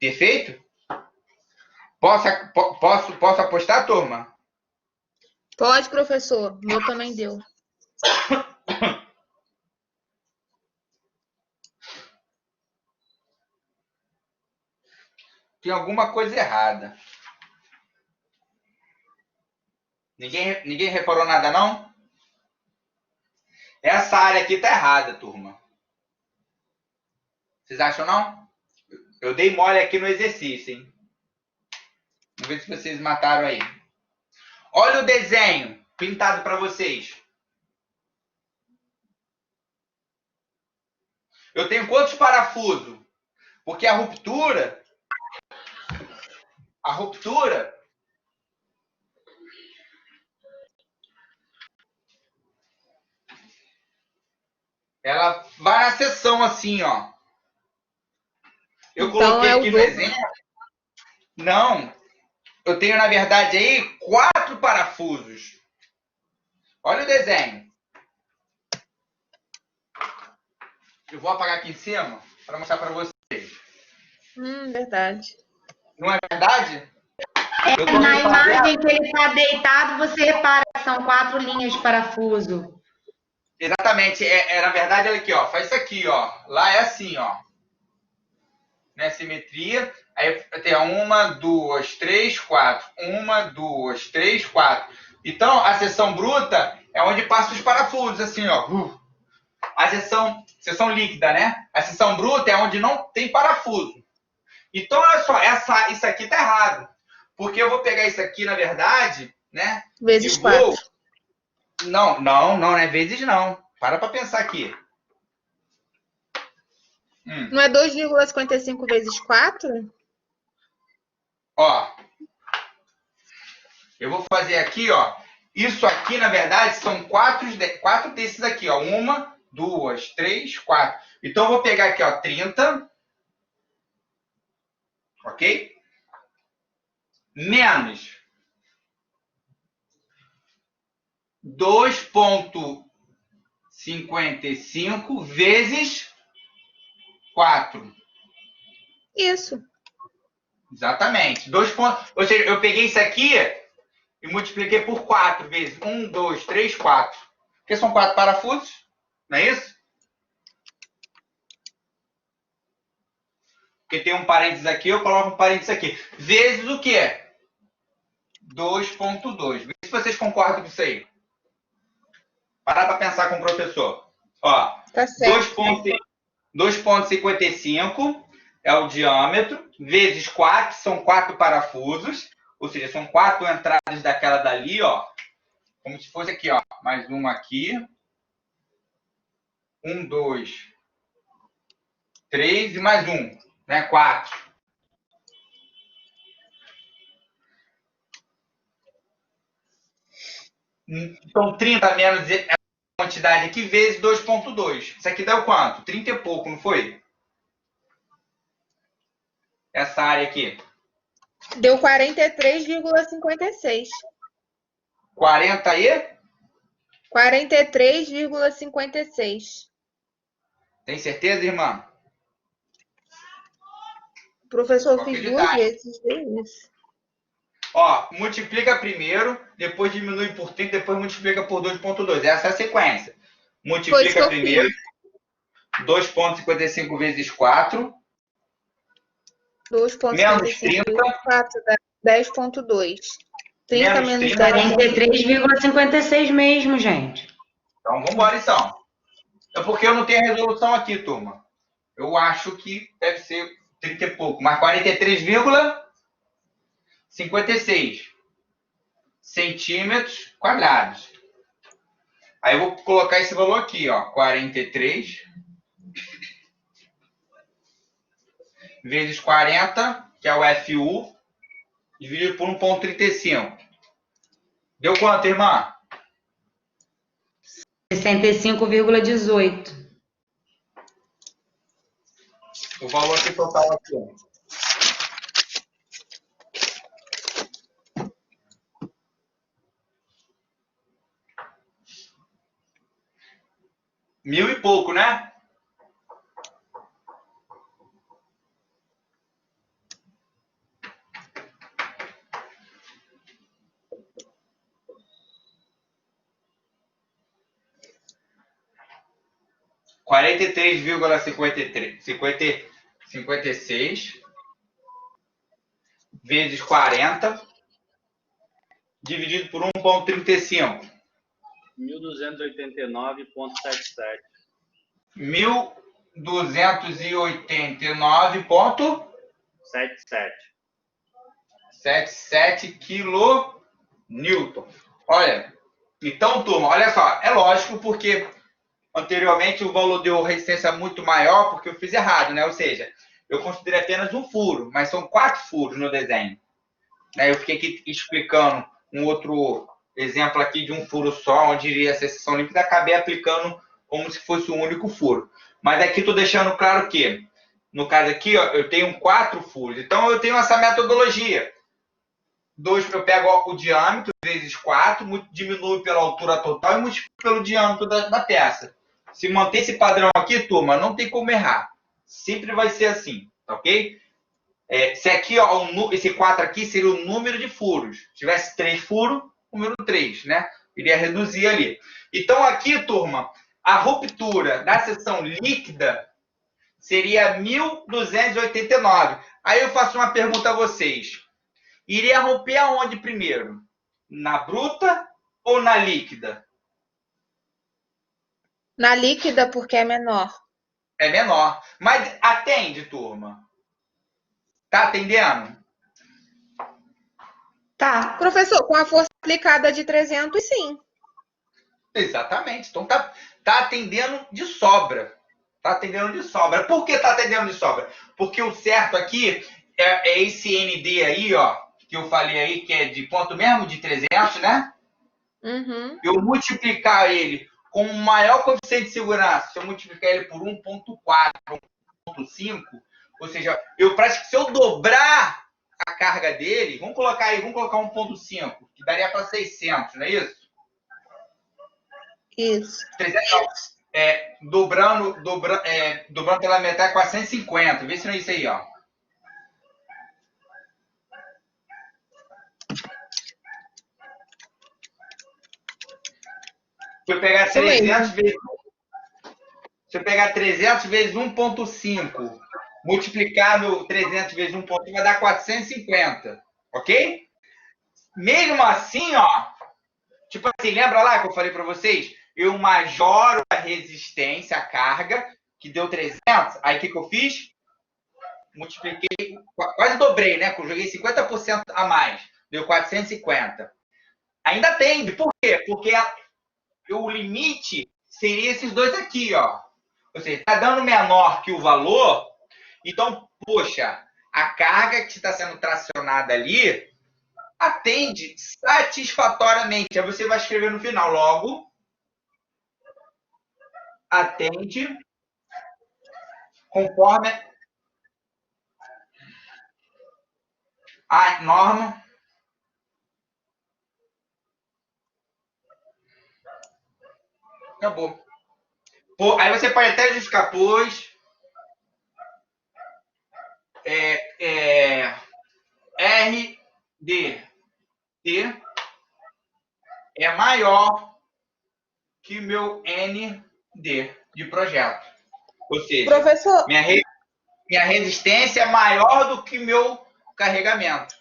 Perfeito? Posso apostar, turma? Pode, professor. O meu também deu. Tem alguma coisa errada. Ninguém reparou nada, não? Essa área aqui tá errada, turma. Vocês acham, não? Eu dei mole aqui no exercício, hein? Vamos ver se vocês mataram aí. Olha o desenho pintado para vocês. Eu tenho quantos parafusos? Porque a ruptura, ela vai na seção assim, ó. Eu Então, coloquei é o aqui no dobro. exemplo. Não. Eu tenho, na verdade, aí 4 parafusos. Olha o desenho. Eu vou apagar aqui em cima para mostrar para vocês. Verdade. Não é verdade? Eu tô Na meio fazendo. imagem que ele está deitado, você repara que são 4 linhas de parafuso. Exatamente. Na verdade, olha aqui, ó. Faz isso aqui, ó. Lá é assim, ó. Né? Simetria. Aí tem 1, 2, 3, 4. 1, 2, 3, 4. Então, a seção bruta é onde passam os parafusos, assim, ó. A seção líquida, né? A seção bruta é onde não tem parafuso. Então, olha só, isso aqui tá errado. Porque eu vou pegar isso aqui, na verdade, né? Vezes e vou... 4. Não é vezes não. Para pensar aqui. Não é 2,55 vezes 4? Ó. Eu vou fazer aqui, ó. Isso aqui, na verdade, são 4 desses aqui, ó. 1, 2, 3, 4. Então, eu vou pegar aqui, ó, 30. Ok? Menos 2,55 vezes 4. Isso. Exatamente. Ou seja, eu peguei isso aqui e multipliquei por 4 vezes. 1, 2, 3, 4. Porque são 4 parafusos, não é isso? Porque tem um parênteses aqui, eu coloco um parênteses aqui. Vezes o quê? 2,2. Vê se vocês concordam com isso aí. Parar para pensar com o professor. Ó, Tá certo. 2,55 é o diâmetro, vezes 4, são 4 parafusos, ou seja, são 4 entradas daquela dali, ó. Como se fosse aqui, ó. Mais uma aqui. 1, 2, 3 e mais um, né? 4. Então, 30 menos a quantidade aqui, vezes 2,2. Isso aqui deu quanto? 30 e pouco, não foi? Essa área aqui. Deu 43,56. 40 e? 43,56. Tem certeza, irmã? O professor Vou fiz acreditar. 2 vezes. Deu isso. Ó, multiplica primeiro, depois diminui por 30, depois multiplica por 2,2. Essa é a sequência. Foi isso que Multiplica eu primeiro, fiz. 2,55 vezes 4, menos 2,55 30, vezes 4 dá 10,2. 30 menos menos 30. 10. 43,56 mesmo, gente. Então, vamos embora, então. É porque eu não tenho a resolução aqui, turma. Eu acho que deve ser 30 e pouco, mas 43,56 centímetros quadrados. Aí eu vou colocar esse valor aqui, ó, 43 vezes 40, que é o FU, dividido por 1,35. Deu quanto, irmã? 65,18. O valor aqui total aqui, ó. Mil e pouco, né? Quarenta e três vírgula cinquenta e seis vezes 40 dividido por 1,35. 1.289,77. 1.289,77 77. kilonewton. Olha, então, turma, olha só, é lógico porque anteriormente o valor deu resistência muito maior porque eu fiz errado, né? Ou seja, eu considerei apenas um furo, mas são 4 furos no desenho. Né? Eu fiquei aqui explicando um outro exemplo aqui de um furo só, onde iria a seção líquida, acabei aplicando como se fosse um único furo. Mas aqui estou deixando claro que, no caso aqui, ó, eu tenho 4 furos. Então, eu tenho essa metodologia. Eu pego o diâmetro vezes 4, diminuo pela altura total e multiplico pelo diâmetro da peça. Se manter esse padrão aqui, turma, não tem como errar. Sempre vai ser assim, tá ok? Se aqui, ó, esse 4 aqui seria o número de furos. Se tivesse 3 furos, número 3, né? Iria reduzir ali. Então, aqui, turma, a ruptura da seção líquida seria 1.289. Aí eu faço uma pergunta a vocês. Iria romper aonde primeiro? Na bruta ou na líquida? Na líquida, porque é menor. É menor. Mas atende, turma. Tá atendendo? Tá. Professor, com a força aplicada de 300, sim. Exatamente. Então tá atendendo de sobra. Tá atendendo de sobra. Por que tá atendendo de sobra? Porque o certo aqui é esse ND aí, ó, que eu falei aí, que é de quanto mesmo? De 300, né? Uhum. Eu multiplicar ele com o maior coeficiente de segurança, se eu multiplicar ele por 1,4, 1,5, ou seja, se eu dobrar a carga dele, vamos colocar 1,5, que daria para 600, não é isso? Isso. 300, não. Dobrando pela metade, 450. Vê se não é isso aí, ó. Se eu pegar 300 vezes, se eu pegar 300 vezes 1,5, multiplicar no 300 vezes 1,5, vai dar 450, ok? Mesmo assim, ó, tipo assim, lembra lá que eu falei para vocês? Eu majoro a resistência, a carga, que deu 300. Aí o que eu fiz? Multipliquei, quase dobrei, né? Eu joguei 50% a mais, deu 450. Ainda atende, por quê? Porque o limite seria esses dois aqui, ó. Ou seja, está dando menor que o valor, então, poxa, a carga que está sendo tracionada ali atende satisfatoriamente. Aí você vai escrever no final, logo, atende conforme a norma. Acabou. Aí você pode até justificar, pois RD T é maior que o meu ND de projeto. Ou seja, Professor, minha resistência é maior do que meu carregamento.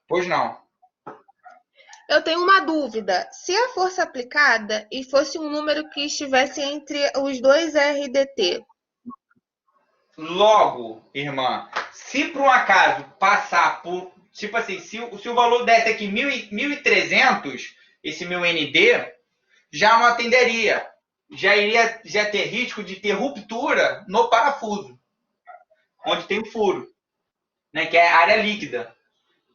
Pois não. eu tenho uma dúvida. Se a força aplicada e fosse um número que estivesse entre os dois RDT, Logo, irmã, se por um acaso passar por... Tipo assim, se o valor desse aqui 1.300, esse meu ND, já não atenderia. Já ter risco de ter ruptura no parafuso, onde tem o furo, né, que é a área líquida.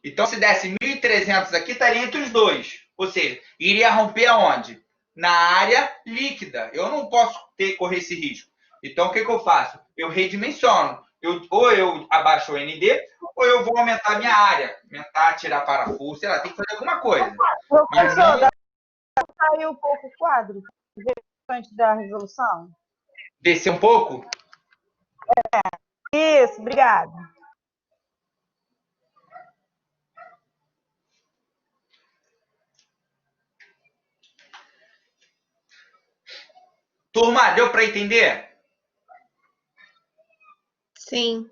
Então, se desse 1.300 aqui, estaria entre os dois. Ou seja, iria romper aonde? Na área líquida. Eu não posso correr esse risco. Então, o que eu faço? Eu redimensiono. Ou eu abaixo o ND, ou eu vou aumentar a minha área. Aumentar, tirar parafuso, sei lá, tem que fazer alguma coisa. Mas Professor, não saiu um pouco o quadro antes da resolução? descer um pouco. Isso, obrigada. Turma, deu para entender? sim.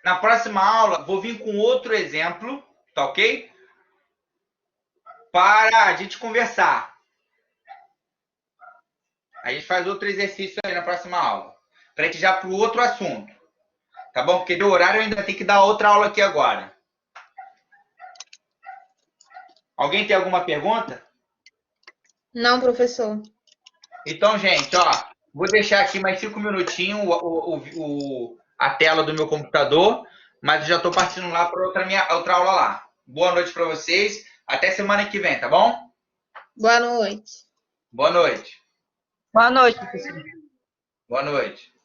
Na próxima aula, vou vir com outro exemplo, tá ok? Para a gente conversar. A gente faz outro exercício aí na próxima aula. Para a gente já para o outro assunto. Tá bom? Porque deu horário, eu ainda tenho que dar outra aula aqui agora. Alguém tem alguma pergunta? Não, professor. Então, gente, ó, vou deixar aqui mais 5 minutinhos a tela do meu computador, mas eu já estou partindo lá para outra aula lá. Boa noite para vocês. Até semana que vem, tá bom? Boa noite. Boa noite. Boa noite, professor. Boa noite.